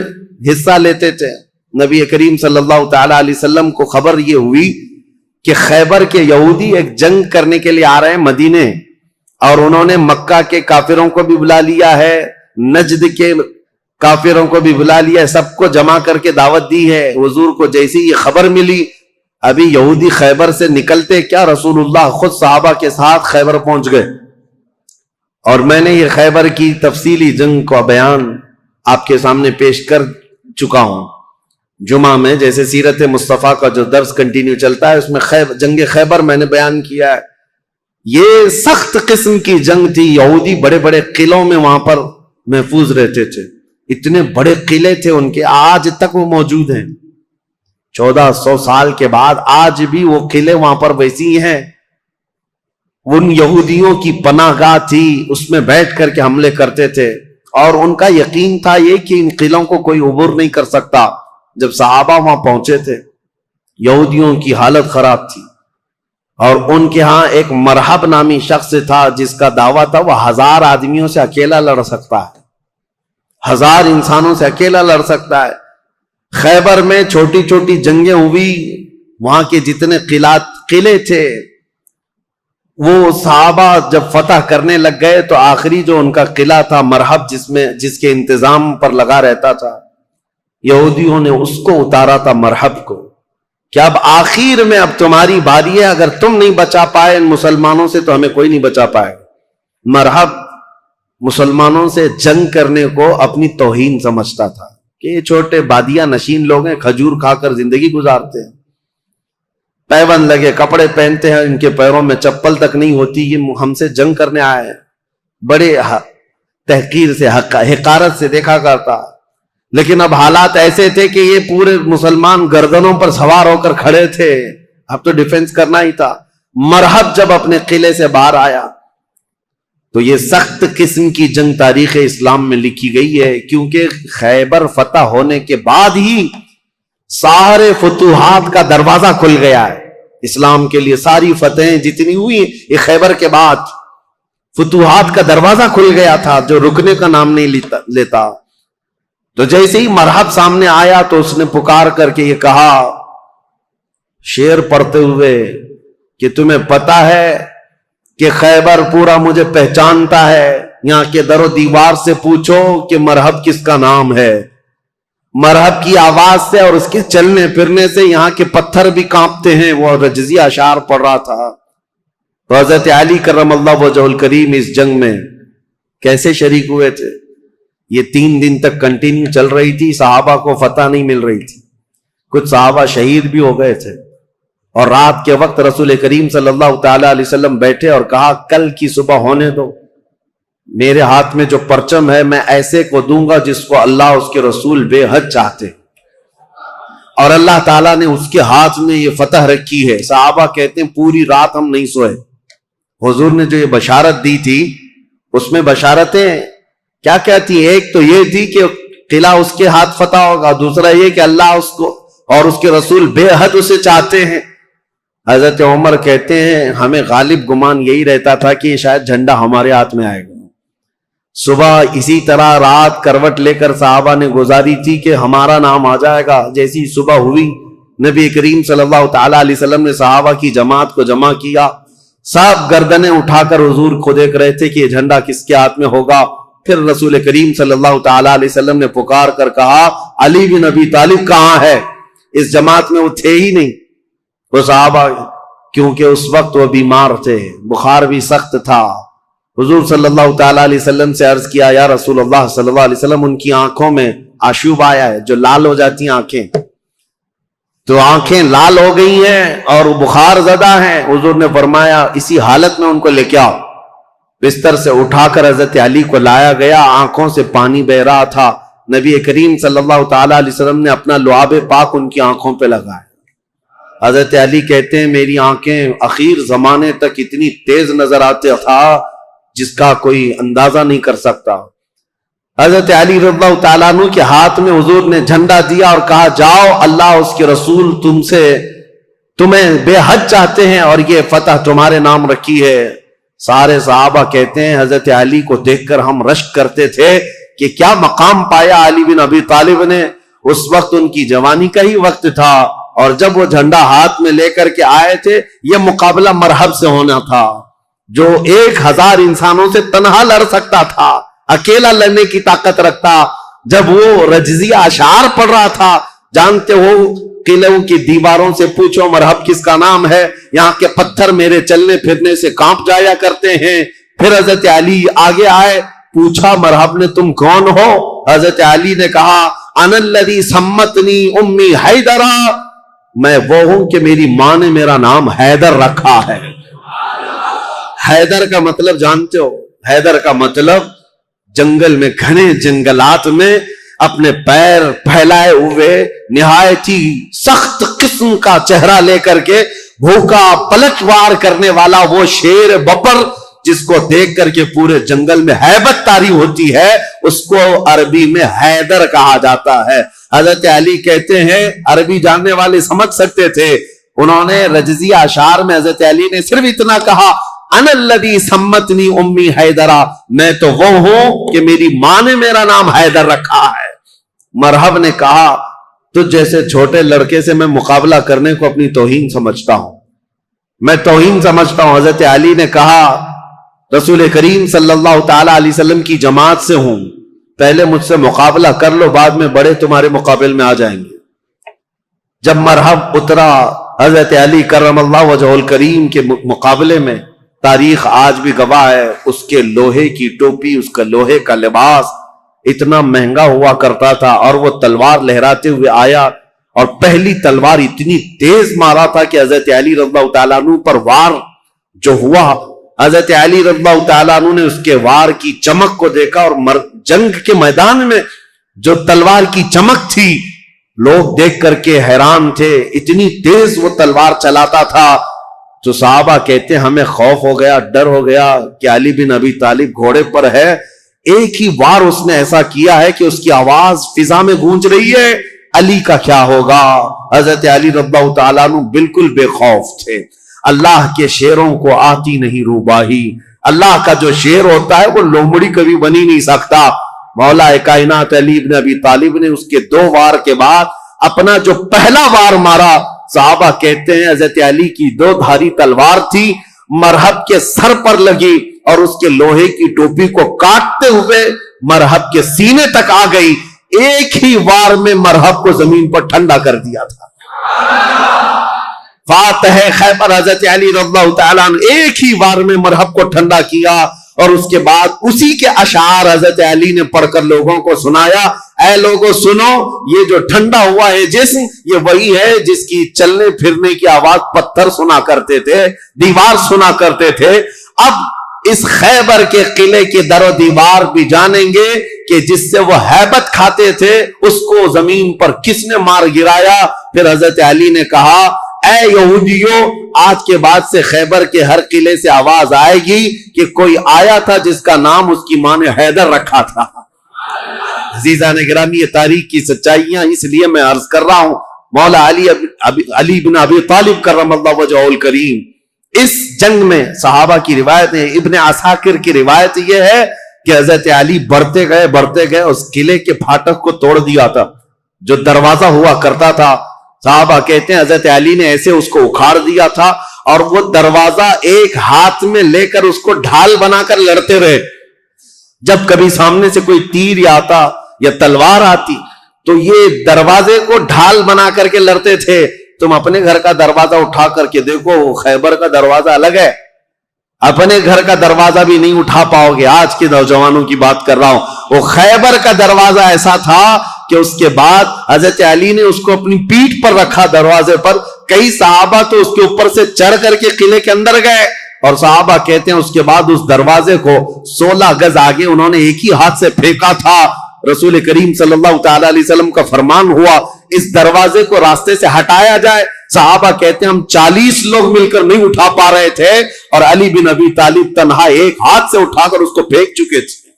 حصہ لیتے تھے. نبی کریم صلی اللہ تعالی علیہ وسلم کو خبر یہ ہوئی کہ خیبر کے یہودی ایک جنگ کرنے کے لیے آ رہے ہیں مدینے, اور انہوں نے مکہ کے کافروں کو بھی بلا لیا ہے, نجد کے کافروں کو بھی بلا لیا ہے, سب کو جمع کر کے دعوت دی ہے. حضور کو جیسی یہ خبر ملی, ابھی یہودی خیبر سے نکلتے کیا رسول اللہ خود صحابہ کے ساتھ خیبر پہنچ گئے. اور میں نے یہ خیبر کی تفصیلی جنگ کا بیان آپ کے سامنے پیش کر چکا ہوں جمعہ میں, جیسے سیرت مصطفیٰ کا جو درس کنٹینیو چلتا ہے اس میں جنگ خیبر میں نے بیان کیا ہے. یہ سخت قسم کی جنگ تھی. یہودی بڑے بڑے قلعوں میں وہاں پر محفوظ رہتے تھے, اتنے بڑے قلعے تھے ان کے, آج تک وہ موجود ہیں. 1400 سال کے بعد آج بھی وہ قلعے وہاں پر ویسی ہیں. ان یہودیوں کی پناہ گاہ تھی, اس میں بیٹھ کر کے حملے کرتے تھے, اور ان کا یقین تھا یہ کہ ان قلعوں کو کوئی عبور نہیں کر سکتا. جب صحابہ وہاں پہنچے تھے یہودیوں کی حالت خراب تھی, اور ان کے ہاں ایک مرحب نامی شخص تھا جس کا دعویٰ تھا وہ 1000 آدمیوں سے اکیلا لڑ سکتا ہے, 1000 انسانوں سے اکیلا لڑ سکتا ہے. خیبر میں چھوٹی چھوٹی جنگیں ہوئی, وہاں کے جتنے قلعے تھے وہ صحابہ جب فتح کرنے لگ گئے تو آخری جو ان کا قلعہ تھا مرحب, جس کے انتظام پر لگا رہتا تھا, یہودیوں نے اس کو اتارا تھا مرحب کو, کہ اب آخر میں اب تمہاری باری ہے, اگر تم نہیں بچا پائے ان مسلمانوں سے تو ہمیں کوئی نہیں بچا پائے. مرحب مسلمانوں سے جنگ کرنے کو اپنی توہین سمجھتا تھا کہ یہ چھوٹے بادیہ نشین لوگ ہیں, کھجور کھا کر زندگی گزارتے ہیں, پیون لگے کپڑے پہنتے ہیں, ان کے پیروں میں چپل تک نہیں ہوتی, یہ ہم سے جنگ کرنے آئے ہیں. بڑے تحقیر سے حقارت سے دیکھا کرتا. لیکن اب حالات ایسے تھے کہ یہ پورے مسلمان گردنوں پر سوار ہو کر کھڑے تھے, اب تو ڈیفنس کرنا ہی تھا. مرحب جب اپنے قلعے سے باہر آیا تو یہ سخت قسم کی جنگ تاریخ اسلام میں لکھی گئی ہے، کیونکہ خیبر فتح ہونے کے بعد ہی سارے فتوحات کا دروازہ کھل گیا ہے اسلام کے لیے. ساری فتحیں جتنی ہوئی یہ خیبر کے بعد فتوحات کا دروازہ کھل گیا تھا جو رکنے کا نام نہیں لیتا. تو جیسے ہی مرحب سامنے آیا تو اس نے پکار کر کے یہ کہا شعر پڑھتے ہوئے کہ تمہیں پتا ہے کہ خیبر پورا مجھے پہچانتا ہے، یہاں کے در و دیوار سے پوچھو کہ مرحب کس کا نام ہے. مرحب کی آواز سے اور اس کے چلنے پھرنے سے یہاں کے پتھر بھی کانپتے ہیں. وہ رجزی اشعار پڑھ رہا تھا. تو حضرت علی کرم اللہ وجہ الکریم اس جنگ میں کیسے شریک ہوئے تھے؟ یہ 3 دن تک کنٹینیو چل رہی تھی، صحابہ کو فتح نہیں مل رہی تھی، کچھ صحابہ شہید بھی ہو گئے تھے. اور رات کے وقت رسول کریم صلی اللہ تعالی علیہ وسلم بیٹھے اور کہا کل کی صبح ہونے دو، میرے ہاتھ میں جو پرچم ہے میں ایسے کو دوں گا جس کو اللہ اس کے رسول بے حد چاہتے، اور اللہ تعالیٰ نے اس کے ہاتھ میں یہ فتح رکھی ہے. صحابہ کہتے ہیں پوری رات ہم نہیں سوئے. حضور نے جو یہ بشارت دی تھی اس میں بشارتیں کیا کہتی؟ ایک تو یہ تھی کہ قلعہ اس کے ہاتھ فتح ہوگا، دوسرا یہ کہ اللہ اس کو اور اس کے رسول بے حد اسے چاہتے ہیں. حضرت عمر کہتے ہیں ہمیں غالب گمان یہی رہتا تھا کہ شاید جھنڈا ہمارے ہاتھ میں آئے گا. صبح اسی طرح رات کروٹ لے کر صحابہ نے گزاری تھی کہ ہمارا نام آ جائے گا. جیسی صبح ہوئی نبی کریم صلی اللہ تعالی علیہ وسلم نے صحابہ کی جماعت کو جمع کیا. سب گردنیں اٹھا کر حضور کو دیکھ رہے تھے کہ یہ جھنڈا کس کے ہاتھ میں ہوگا. پھر رسول کریم صلی اللہ تعالی علیہ وسلم نے پکار کر کہا علی بن ابی طالب کہاں ہے؟ اس جماعت میں وہ تھے ہی نہیں. وہ صحابہ کیونکہ اس وقت وہ بیمار تھے، بخار بھی سخت تھا. حضور صلی اللہ تعالی علیہ وسلم سے عرض کیا یا رسول اللہ صلی اللہ علیہ وسلم ان کی آنکھوں میں آشوب آیا ہے، جو لال ہو جاتی ہیں آنکھیں، تو آنکھیں لال ہو گئی ہیں اور بخار زدہ ہیں. حضور نے فرمایا اسی حالت میں ان کو لے کے آؤ. بستر سے اٹھا کر حضرت علی کو لایا گیا، آنکھوں سے پانی بہ رہا تھا. نبی کریم صلی اللہ تعالی علیہ وسلم نے اپنا لعاب پاک ان کی آنکھوں پہ لگایا. حضرت علی کہتے ہیں میری آنکھیں اخیر زمانے تک اتنی تیز نظر آتے تھا جس کا کوئی اندازہ نہیں کر سکتا. حضرت علی رضی اللہ تعالیٰ عنہ کے ہاتھ میں حضور نے جھنڈا دیا اور کہا جاؤ اللہ اس کے رسول تمہیں بے حد چاہتے ہیں اور یہ فتح تمہارے نام رکھی ہے. سارے صحابہ کہتے ہیں حضرت علی کو دیکھ کر ہم رشک کرتے تھے کہ کیا مقام پایا علی بن ابی طالب نے. اس وقت ان کی جوانی کا ہی وقت تھا اور جب وہ جھنڈا ہاتھ میں لے کر کے آئے تھے یہ مقابلہ مرحب سے ہونا تھا، جو 1000 انسانوں سے تنہا لڑ سکتا تھا، اکیلا لڑنے کی طاقت رکھتا. جب وہ رجزی اشعار پڑھ رہا تھا، جانتے ہو قلعوں کی دیواروں سے پوچھو مرحب کس کا نام ہے، یہاں کے پتھر میرے چلنے پھرنے سے کانپ جایا کرتے ہیں. پھر حضرت علی آگے آئے، پوچھا مرحب نے تم کون ہو؟ حضرت علی نے کہا انا الذی سمتنی امی حیدرہ، میں وہ ہوں کہ میری ماں نے میرا نام حیدر رکھا ہے. حیدر کا مطلب جانتے ہو؟ حیدر کا مطلب جنگل میں، گھنے جنگلات میں اپنے پیر پھیلائے ہوئے نہایت ہی سخت قسم کا چہرہ لے کر کے بھوکا پلٹوار کرنے والا وہ شیر بپر جس کو دیکھ کر کے پورے جنگل میں ہیبت طاری ہوتی ہے، اس کو عربی میں حیدر کہا جاتا ہے. حضرت علی کہتے ہیں عربی جاننے والے سمجھ سکتے تھے. انہوں نے رجزی اشعار میں حضرت علی نے صرف اتنا کہا انا الذی سمتنی امی حیدرہ، میں تو وہ ہوں کہ میری ماں نے میرا نام حیدر رکھا ہے. مرحب نے کہا تو جیسے چھوٹے لڑکے سے میں مقابلہ کرنے کو اپنی توہین سمجھتا ہوں، میں توہین سمجھتا ہوں. حضرت علی نے کہا رسول کریم صلی اللہ تعالی علیہ وسلم کی جماعت سے ہوں، پہلے مجھ سے مقابلہ کر لو، بعد میں بڑے تمہارے مقابل میں آ جائیں گے. جب مرحب اترا حضرت علی کرم اللہ وجہ الکریم کے مقابلے میں، تاریخ آج بھی گواہ ہے، اس کے لوہے کی ٹوپی، اس کا لوہے کا لباس اتنا مہنگا ہوا کرتا تھا، اور وہ تلوار لہراتے ہوئے آیا اور پہلی تلوار اتنی تیز مارا تھا کہ حضرت علی رضی اللہ تعالیٰ عنہ پر وار جو ہوا، حضرت علی رضی اللہ تعالیٰ عنہ نے اس کے وار کی چمک کو دیکھا، اور جنگ کے میدان میں جو تلوار کی چمک تھی لوگ دیکھ کر کے حیران تھے. اتنی تیز وہ تلوار چلاتا تھا تو صحابہ کہتے ہیں ہمیں خوف ہو گیا, ڈر ہو گیا کہ علی بن ابی طالب گھوڑے پر ہے. ایک ہی بار اس نے ایسا کیا ہے کہ اس کی آواز فضا میں گونج رہی ہے, علی کا کیا ہوگا. حضرت علی رضی اللہ تعالیٰ عنہ بالکل بے خوف تھے. اللہ کے شیروں کو آتی نہیں روباہی. اللہ کا جو شیر ہوتا ہے وہ لومڑی کبھی بنی نہیں سکتا. مولا کائنات علی بن ابی طالب نے اس کے 2 وار کے بعد اپنا جو پہلا وار مارا, صحابہ کہتے ہیں حضرت علی کی 2 دھاری تلوار تھی, مرحب کے سر پر لگی اور اس کے لوہے کی ٹوپی کو کاٹتے ہوئے مرحب کے سینے تک آ گئی. ایک ہی وار میں مرحب کو زمین پر ٹھنڈا کر دیا تھا. فاتح خیبر حضرت علی رضی اللہ تعالیٰ عنہ ایک ہی وار میں مرحب کو ٹھنڈا کیا, اور اس کے بعد اسی کے اشعار حضرت علی نے پڑھ کر لوگوں کو سنایا. اے لوگوں سنو, یہ جو ٹھنڈا ہوا ہے جسم, یہ وہی ہے جس کی چلنے پھرنے کی آواز پتھر سنا کرتے تھے, دیوار سنا کرتے تھے. اب اس خیبر کے قلعے کے در و دیوار بھی جانیں گے کہ جس سے وہ ہیبت کھاتے تھے اس کو زمین پر کس نے مار گرایا. پھر حضرت علی نے کہا, اے یہودیوں, آج کے بعد سے خیبر کے ہر قلعے سے آواز آئے گی کہ کوئی آیا تھا جس کا نام اس کی ماں نے حیدر رکھا تھا. عزیزان گرامی, یہ تاریخ کی سچائیاں اس لیے میں عرض کر رہا ہوں. مولا علی بن ابی طالب کرم اللہ وجہہ الکریم, اس جنگ میں صحابہ کی روایت ہے, ابن عساکر کی روایت یہ ہے کہ حضرت علی بڑھتے گئے اس قلعے کے پھاٹک کو توڑ دیا تھا, جو دروازہ ہوا کرتا تھا. صحابہ کہتے ہیں حضرت علی نے ایسے اس کو اکھاڑ دیا تھا, اور وہ دروازہ ایک ہاتھ میں لے کر اس کو ڈھال بنا کر لڑتے رہے. جب کبھی سامنے سے کوئی تیر آتا یا تلوار آتی تو یہ دروازے کو ڈھال بنا کر کے لڑتے تھے. تم اپنے گھر کا دروازہ اٹھا کر کے دیکھو, خیبر کا دروازہ الگ ہے, اپنے گھر کا دروازہ بھی نہیں اٹھا پاؤ گے. آج کے نوجوانوں کی بات کر رہا ہوں. وہ خیبر کا دروازہ ایسا تھا کہ اس کے بعد حضرت علی نے اس کو اپنی پیٹھ پر رکھا دروازے پر. کئی صحابہ تو اس کے اوپر سے چڑھ کر کے قلعے کے اندر گئے, اور صحابہ کہتے ہیں اس کے بعد اس دروازے کو 16 گز آگے انہوں نے ایک ہی ہاتھ سے پھینکا تھا. رسول کریم صلی اللہ تعالی علیہ وسلم کا فرمان ہوا اس دروازے کو راستے سے ہٹایا جائے. صحابہ کہتے ہیں ہم 40 لوگ مل کر نہیں اٹھا پا رہے تھے, اور علی بن ابی طالب تنہا ایک ہاتھ سے اٹھا کر اس کو پھینک چکے تھے.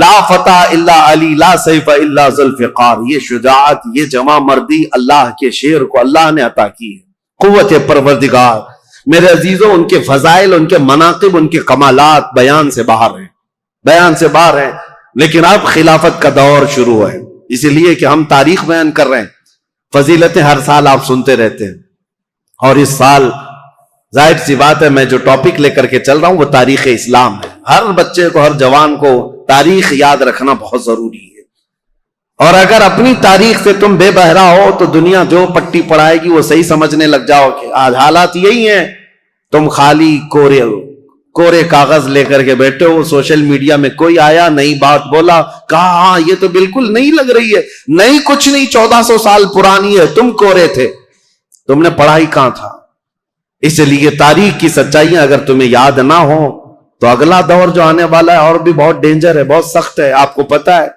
لا فتح الا علی لا سیف الا ذوالفقار. یہ شجاعت, یہ جمع مردی اللہ کے شیر کو اللہ نے عطا کی ہے. قوت پروردگار. میرے عزیزوں, ان کے فضائل, ان کے مناقب, ان کے کمالات بیان سے باہر ہیں. لیکن اب خلافت کا دور شروع ہے, اسی لیے کہ ہم تاریخ بیان کر رہے ہیں. فضیلتیں ہر سال آپ سنتے رہتے ہیں, اور اس سال ظاہر سی بات ہے میں جو ٹاپک لے کر کے چل رہا ہوں وہ تاریخ اسلام ہے. ہر بچے کو, ہر جوان کو تاریخ یاد رکھنا بہت ضروری ہے. اور اگر اپنی تاریخ سے تم بے بہرا ہو تو دنیا جو پٹی پڑھائے گی وہ صحیح سمجھنے لگ جاؤ کہ آج حالات یہی ہیں. تم خالی کورے کاغذ لے کر کے بیٹھے ہو, سوشل میڈیا میں کوئی آیا نئی بات بولا, کہا ہاں یہ تو بالکل نہیں لگ رہی ہے, نہیں کچھ نہیں, 1400 سال پرانی ہے, تم کورے تھے, تم نے پڑھائی کہاں تھا. اس لیے تاریخ کی سچائیاں اگر تمہیں یاد نہ ہو تو اگلا دور جو آنے والا ہے اور بھی بہت ڈینجر ہے, بہت سخت ہے. آپ کو پتا ہے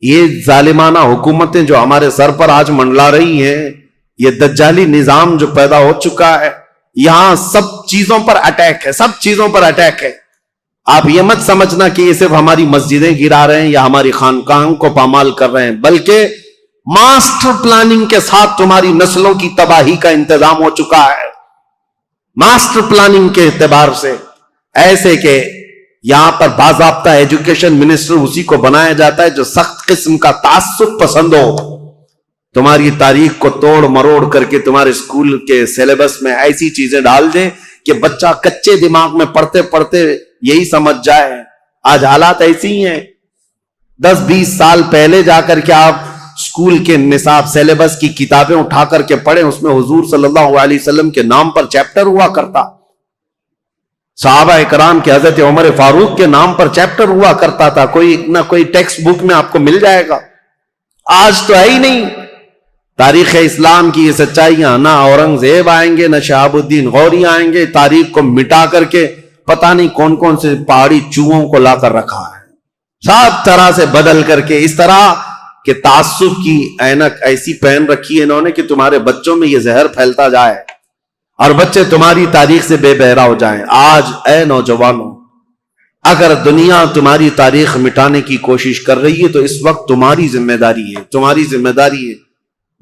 یہ ظالمانہ حکومتیں جو ہمارے سر پر آج منڈلا رہی ہیں, یہ دجالی نظام جو پیدا ہو چکا ہے, یہاں سب چیزوں پر اٹیک ہے. آپ یہ مت سمجھنا کہ یہ صرف ہماری مسجدیں گرا رہے ہیں یا ہماری خانقاہوں کو پامال کر رہے ہیں, بلکہ ماسٹر پلاننگ کے ساتھ تمہاری نسلوں کی تباہی کا انتظام ہو چکا ہے. ماسٹر پلاننگ کے اعتبار سے ایسے کہ یہاں پر باضابطہ ایجوکیشن منسٹر اسی کو بنایا جاتا ہے جو سخت قسم کا تعصب پسند ہو. تمہاری تاریخ کو توڑ مروڑ کر کے تمہارے اسکول کے سیلیبس میں ایسی چیزیں ڈال دیں کہ بچہ کچے دماغ میں پڑھتے پڑھتے یہی سمجھ جائے. آج حالات ایسی ہی ہیں. 10-20 سال پہلے جا کر کے آپ اسکول کے نصاب سیلیبس کی کتابیں اٹھا کر کے پڑھیں, اس میں حضور صلی اللہ علیہ وسلم کے نام پر چیپٹر ہوا کرتا, صحابہ اکرام کے حضرت عمر فاروق کے نام پر چیپٹر ہوا کرتا تھا. کوئی نہ کوئی ٹیکسٹ بک میں آپ کو مل جائے گا. آج تو ہے ہی نہیں. تاریخ اسلام کی یہ سچائیاں, نہ اورنگزیب آئیں گے, نہ شہاب الدین غوری آئیں گے, تاریخ کو مٹا کر کے پتہ نہیں کون کون سے پہاڑی چوہوں کو لا کر رکھا ہے, سب طرح سے بدل کر کے. اس طرح کہ تعصب کی اینک ایسی پہن رکھی ہے انہوں نے کہ تمہارے بچوں میں یہ زہر پھیلتا جائے. اور بچے تمہاری تاریخ سے بے بہرا ہو جائیں. آج اے نوجوانوں، اگر دنیا تمہاری تاریخ مٹانے کی کوشش کر رہی ہے تو اس وقت تمہاری ذمہ داری ہے.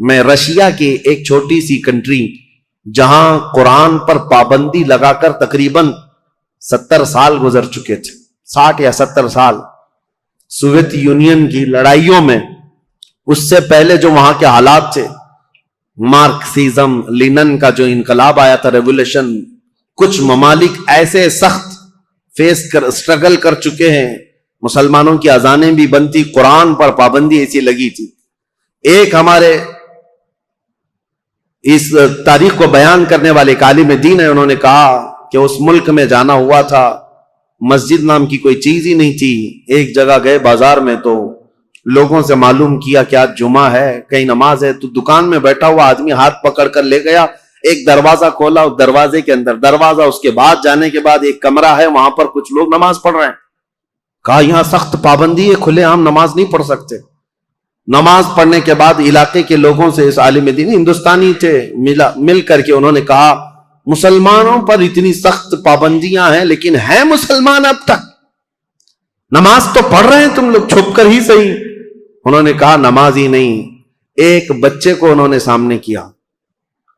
میں رشیا کی ایک چھوٹی سی کنٹری جہاں قرآن پر پابندی لگا کر تقریباً 70 سال گزر چکے تھے، 60 یا 70 سال، سوویت یونین کی لڑائیوں میں، اس سے پہلے جو وہاں کے حالات تھے، مارکسزم، لینن کا جو انقلاب آیا تھا، ریولوشن، کچھ ممالک ایسے سخت اسٹرگل کر چکے ہیں، مسلمانوں کی اذانیں بھی بنتی، قرآن پر پابندی ایسی لگی تھی. ایک ہمارے اس تاریخ کو بیان کرنے والے ایک عالم دین ہے، انہوں نے کہا کہ اس ملک میں جانا ہوا تھا، مسجد نام کی کوئی چیز ہی نہیں تھی. ایک جگہ گئے بازار میں تو لوگوں سے معلوم کیا کہ آج جمعہ ہے، کہیں نماز ہے، تو دکان میں بیٹھا ہوا آدمی ہاتھ پکڑ کر لے گیا، ایک دروازہ کھولا، اس دروازے کے اندر دروازہ، اس کے بعد جانے کے بعد ایک کمرہ ہے، وہاں پر کچھ لوگ نماز پڑھ رہے ہیں. کہا یہاں سخت پابندی ہے، کھلے عام نماز نہیں پڑھ سکتے. نماز پڑھنے کے بعد علاقے کے لوگوں سے، اس عالم دین ہندوستانی تھے، مل کر کے انہوں نے کہا مسلمانوں پر اتنی سخت پابندیاں ہیں لیکن ہیں مسلمان اب تک، نماز تو پڑھ رہے ہیں تم لوگ چھپ کر ہی صحیح. انہوں نے کہا نماز ہی نہیں. ایک بچے کو انہوں نے سامنے کیا،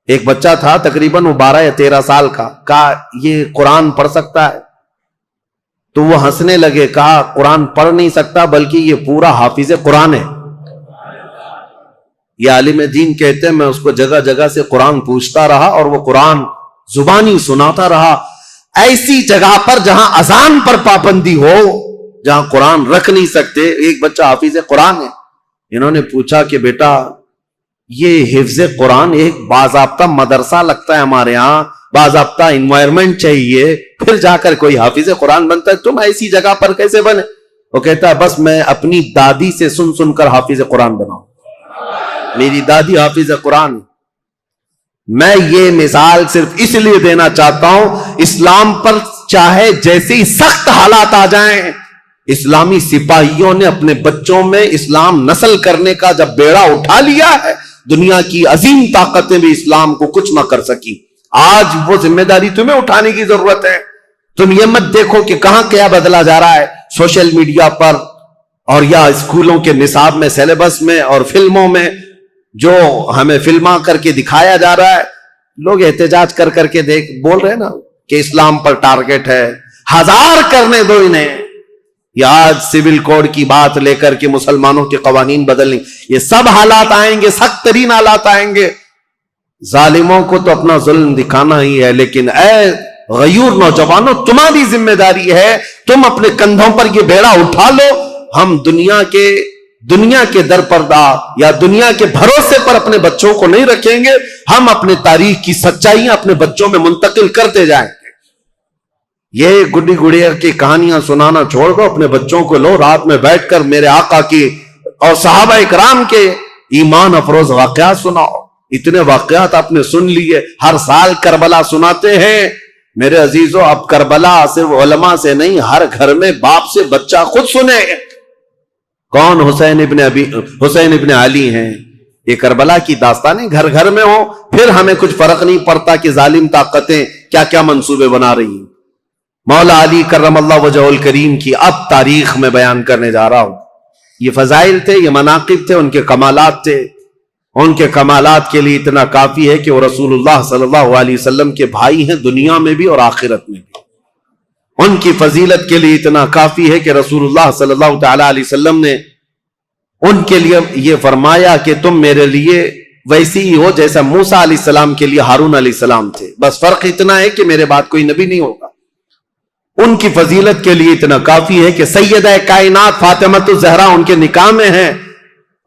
ایک بچہ تھا تقریباً وہ 12 یا 13 سال کا، کہا یہ قرآن پڑھ سکتا ہے؟ تو وہ ہنسنے لگے، کہا قرآن پڑھ نہیں سکتا بلکہ یہ پورا حافظ قرآن ہے. یہ عالم دین کہتے ہیں میں اس کو جگہ جگہ سے قرآن پوچھتا رہا اور وہ قرآن زبانی سناتا رہا. ایسی جگہ پر جہاں اذان پر پابندی ہو، جہاں قرآن رکھ نہیں سکتے، ایک بچہ حافظ قرآن ہے. انہوں نے پوچھا کہ بیٹا یہ حفظ قرآن ایک باضابطہ مدرسہ لگتا ہے ہمارے ہاں، باضابطہ انوائرمنٹ چاہیے، پھر جا کر کوئی حافظ قرآن بنتا ہے، تم ایسی جگہ پر کیسے بنے؟ وہ کہتا ہے بس میں اپنی دادی سے سن سن کر حافظ قرآن بناؤں، میری دادی حافظ قرآن. میں یہ مثال صرف اس لیے دینا چاہتا ہوں، اسلام پر چاہے جیسی سخت حالات آ جائیں، اسلامی سپاہیوں نے اپنے بچوں میں اسلام نسل کرنے کا جب بیڑا اٹھا لیا ہے، دنیا کی عظیم طاقتیں بھی اسلام کو کچھ نہ کر سکی. آج وہ ذمہ داری تمہیں اٹھانے کی ضرورت ہے. تم یہ مت دیکھو کہ کہاں کیا بدلا جا رہا ہے سوشل میڈیا پر اور یا اسکولوں کے نصاب میں، سیلیبس میں اور فلموں میں، جو ہمیں فلما کر کے دکھایا جا رہا ہے. لوگ احتجاج کر کر کے بول رہے ہیں نا کہ اسلام پر ٹارگٹ ہے، 1000 کرنے دو انہیں. یہ آج سول کوڈ کی بات لے کر کے مسلمانوں کے قوانین بدلنے، یہ سب حالات آئیں گے، سخت ترین حالات آئیں گے. ظالموں کو تو اپنا ظلم دکھانا ہی ہے، لیکن اے غیور نوجوانوں تمہاری ذمہ داری ہے، تم اپنے کندھوں پر یہ بیڑا اٹھا لو. ہم دنیا کے در پردہ یا دنیا کے بھروسے پر اپنے بچوں کو نہیں رکھیں گے، ہم اپنے تاریخ کی سچائیاں اپنے بچوں میں منتقل کرتے جائیں گے. یہ گڈی گڑیا کی کہانیاں سنانا چھوڑ دو، اپنے بچوں کو لو، رات میں بیٹھ کر میرے آقا کی اور صحابہ اکرام کے ایمان افروز واقعات سناؤ. اتنے واقعات آپ نے سن لیے، ہر سال کربلا سناتے ہیں. میرے عزیزوں اب کربلا صرف علماء سے نہیں، ہر گھر میں باپ سے بچہ خود سنے. کون؟ حسین ابن علی ہیں. یہ کربلا کی داستانیں گھر گھر میں ہو، پھر ہمیں کچھ فرق نہیں پڑتا کہ ظالم طاقتیں کیا کیا منصوبے بنا رہی ہیں. مولا علی کرم اللہ وجہ الکریم کی اب تاریخ میں بیان کرنے جا رہا ہوں. یہ فضائل تھے، یہ مناقب تھے، ان کے کمالات تھے. ان کے کمالات کے لیے اتنا کافی ہے کہ وہ رسول اللہ صلی اللہ علیہ وسلم کے بھائی ہیں، دنیا میں بھی اور آخرت میں بھی. ان کی فضیلت کے لیے اتنا کافی ہے کہ رسول اللہ صلی اللہ تعالی علیہ وسلم نے ان کے لیے یہ فرمایا کہ تم میرے لیے ویسی ہی ہو جیسا موسیٰ علیہ السلام کے لیے ہارون علیہ السلام تھے، بس فرق اتنا ہے کہ میرے بعد کوئی نبی نہیں ہوگا. ان کی فضیلت کے لیے اتنا کافی ہے کہ سیدہ کائنات فاطمۃ الزہرا ان کے نکاح میں ہیں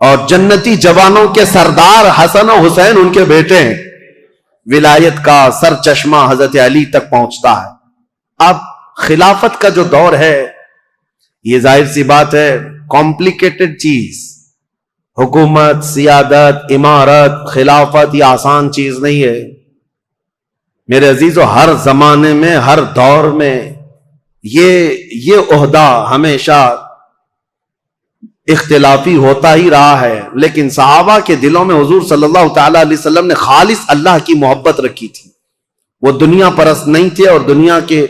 اور جنتی جوانوں کے سردار حسن و حسین ان کے بیٹے ہیں. ولایت کا سر چشمہ حضرت علی تک پہنچتا ہے. اب خلافت کا جو دور ہے، یہ ظاہر سی بات ہے کمپلیکیٹڈ چیز. حکومت، سیادت، امارت، خلافت یہ آسان چیز نہیں ہے میرے عزیزو. ہر زمانے میں، ہر دور میں یہ عہدہ ہمیشہ اختلافی ہوتا ہی رہا ہے، لیکن صحابہ کے دلوں میں حضور صلی اللہ تعالی علیہ وسلم نے خالص اللہ کی محبت رکھی تھی. وہ دنیا پرست نہیں تھے اور دنیا کے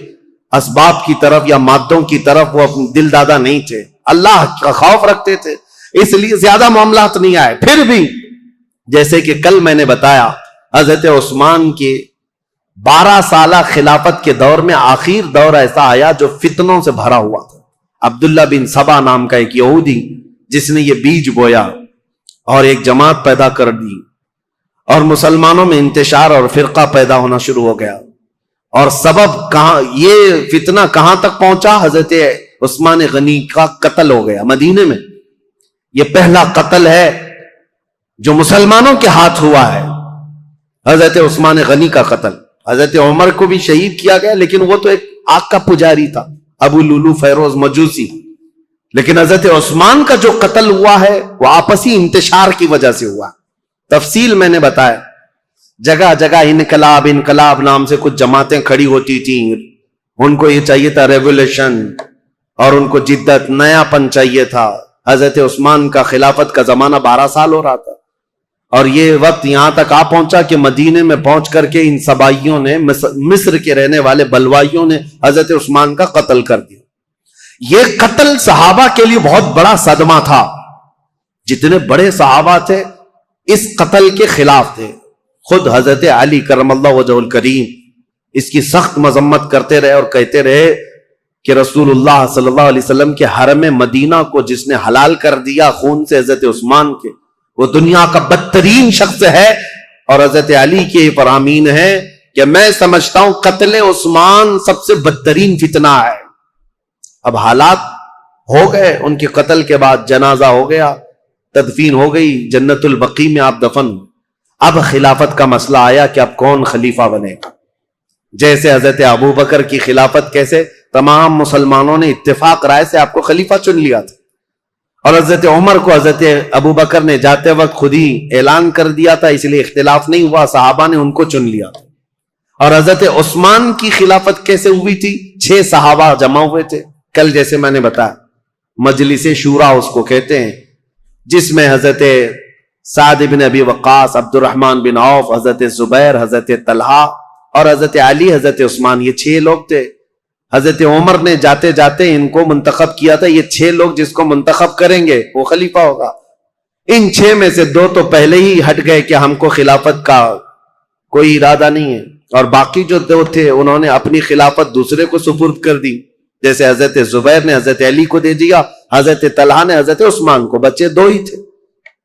اسباب کی طرف یا مادوں کی طرف وہ اپنے دل دادا نہیں تھے، اللہ کا خوف رکھتے تھے، اس لیے زیادہ معاملات نہیں آئے۔ پھر بھی جیسے کہ کل میں نے بتایا، حضرت عثمان کے 12 سالہ خلافت کے دور میں آخر دور ایسا آیا جو فتنوں سے بھرا ہوا تھا۔ عبداللہ بن سبا نام کا ایک یہودی جس نے یہ بیج بویا اور ایک جماعت پیدا کر دی، اور مسلمانوں میں انتشار اور فرقہ پیدا ہونا شروع ہو گیا، اور سبب کہاں یہ فتنہ کہاں تک پہنچا؟ حضرت عثمان غنی کا قتل ہو گیا مدینے میں۔ یہ پہلا قتل ہے جو مسلمانوں کے ہاتھ ہوا ہے، حضرت عثمان غنی کا قتل۔ حضرت عمر کو بھی شہید کیا گیا، لیکن وہ تو ایک آگ کا پجاری تھا، ابو لولو فیروز مجوسی، لیکن حضرت عثمان کا جو قتل ہوا ہے وہ آپسی انتشار کی وجہ سے ہوا۔ تفصیل میں نے بتایا، جگہ جگہ انقلاب نام سے کچھ جماعتیں کھڑی ہوتی تھیں، ان کو یہ چاہیے تھا ریولیوشن، اور ان کو جدت، نیا پن چاہیے تھا۔ حضرت عثمان کا خلافت کا زمانہ 12 سال ہو رہا تھا، اور یہ وقت یہاں تک آ پہنچا کہ مدینے میں پہنچ کر کے ان سبائیوں نے، مصر کے رہنے والے بلوائیوں نے حضرت عثمان کا قتل کر دیا۔ یہ قتل صحابہ کے لیے بہت بڑا صدمہ تھا، جتنے بڑے صحابہ تھے اس قتل کے خلاف تھے۔ خود حضرت علی کرم اللہ وجہ الکریم اس کی سخت مذمت کرتے رہے اور کہتے رہے کہ رسول اللہ صلی اللہ علیہ وسلم کے حرم مدینہ کو جس نے حلال کر دیا خون سے حضرت عثمان کے، وہ دنیا کا بدترین شخص ہے۔ اور حضرت علی کے فرامین ہے کہ میں سمجھتا ہوں قتل عثمان سب سے بدترین فتنہ ہے۔ اب حالات ہو گئے، ان کے قتل کے بعد جنازہ ہو گیا، تدفین ہو گئی، جنت البقیع میں آپ دفن ہوئے۔ اب خلافت کا مسئلہ آیا کہ اب کون خلیفہ بنے گا۔ جیسے حضرت ابو بکر کی خلافت، کیسے تمام مسلمانوں نے اتفاق رائے سے آپ کو خلیفہ چن لیا تھا، اور حضرت عمر کو حضرت ابو بکر نے جاتے وقت خود ہی اعلان کر دیا تھا، اس لیے اختلاف نہیں ہوا، صحابہ نے ان کو چن لیا تھا۔ اور حضرت عثمان کی خلافت کیسے ہوئی تھی؟ 6 صحابہ جمع ہوئے تھے، کل جیسے میں نے بتایا مجلس شورا اس کو کہتے ہیں، جس میں حضرت سعد بن ابی وقاص، عبد الرحمن بن عوف، حضرت زبیر، حضرت طلحہ اور حضرت علی، حضرت عثمان، یہ 6 لوگ تھے۔ حضرت عمر نے جاتے جاتے ان کو منتخب کیا تھا، یہ 6 لوگ جس کو منتخب کریں گے وہ خلیفہ ہوگا۔ ان 6 میں سے 2 تو پہلے ہی ہٹ گئے کہ ہم کو خلافت کا کوئی ارادہ نہیں ہے، اور باقی جو 2 تھے انہوں نے اپنی خلافت دوسرے کو سپرد کر دی، جیسے حضرت زبیر نے حضرت علی کو دے دیا، حضرت طلحہ نے حضرت عثمان کو۔ بچے 2 ہی تھے،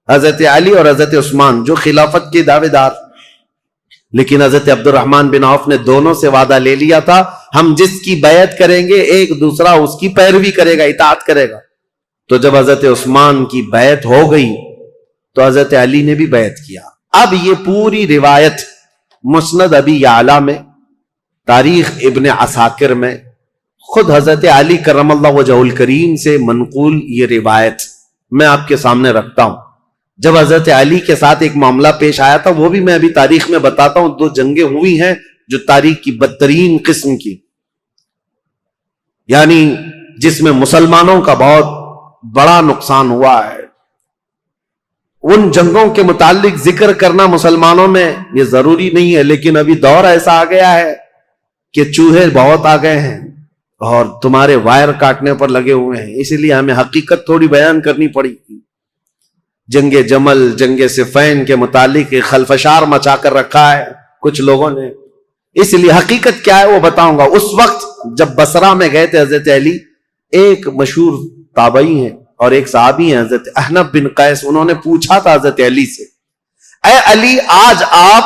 حضرت علی اور حضرت عثمان، جو خلافت کے دعوے دار۔ لیکن حضرت عبد الرحمن بن عوف نے دونوں سے وعدہ لے لیا تھا، ہم جس کی بیعت کریں گے ایک دوسرا اس کی پیروی کرے گا، اطاعت کرے گا۔ تو جب حضرت عثمان کی بیعت ہو گئی تو حضرت علی نے بھی بیعت کیا۔ اب یہ پوری روایت مسند ابی یعلا میں، تاریخ ابن عساکر میں، خود حضرت علی کرم اللہ وجہ الکریم سے منقول یہ روایت میں آپ کے سامنے رکھتا ہوں۔ جب حضرت علی کے ساتھ ایک معاملہ پیش آیا تھا، وہ بھی میں ابھی تاریخ میں بتاتا ہوں، 2 جنگیں ہوئی ہیں جو تاریخ کی بدترین قسم کی، یعنی جس میں مسلمانوں کا بہت بڑا نقصان ہوا ہے۔ ان جنگوں کے متعلق ذکر کرنا مسلمانوں میں یہ ضروری نہیں ہے، لیکن ابھی دور ایسا آ گیا ہے کہ چوہے بہت آ گئے ہیں اور تمہارے وائر کاٹنے پر لگے ہوئے ہیں، اسی لیے ہمیں حقیقت تھوڑی بیان کرنی پڑی۔ جنگ جمل، جنگ صفین کے متعلق خلفشار مچا کر رکھا ہے کچھ لوگوں نے، اس لیے حقیقت کیا ہے وہ بتاؤں گا۔ اس وقت جب بصرہ میں گئے تھے حضرت علی، ایک مشہور تابعی ہیں اور ایک صحابی ہیں حضرت احنف بن قیس، انہوں نے پوچھا تھا حضرت علی سے، اے علی، آج آپ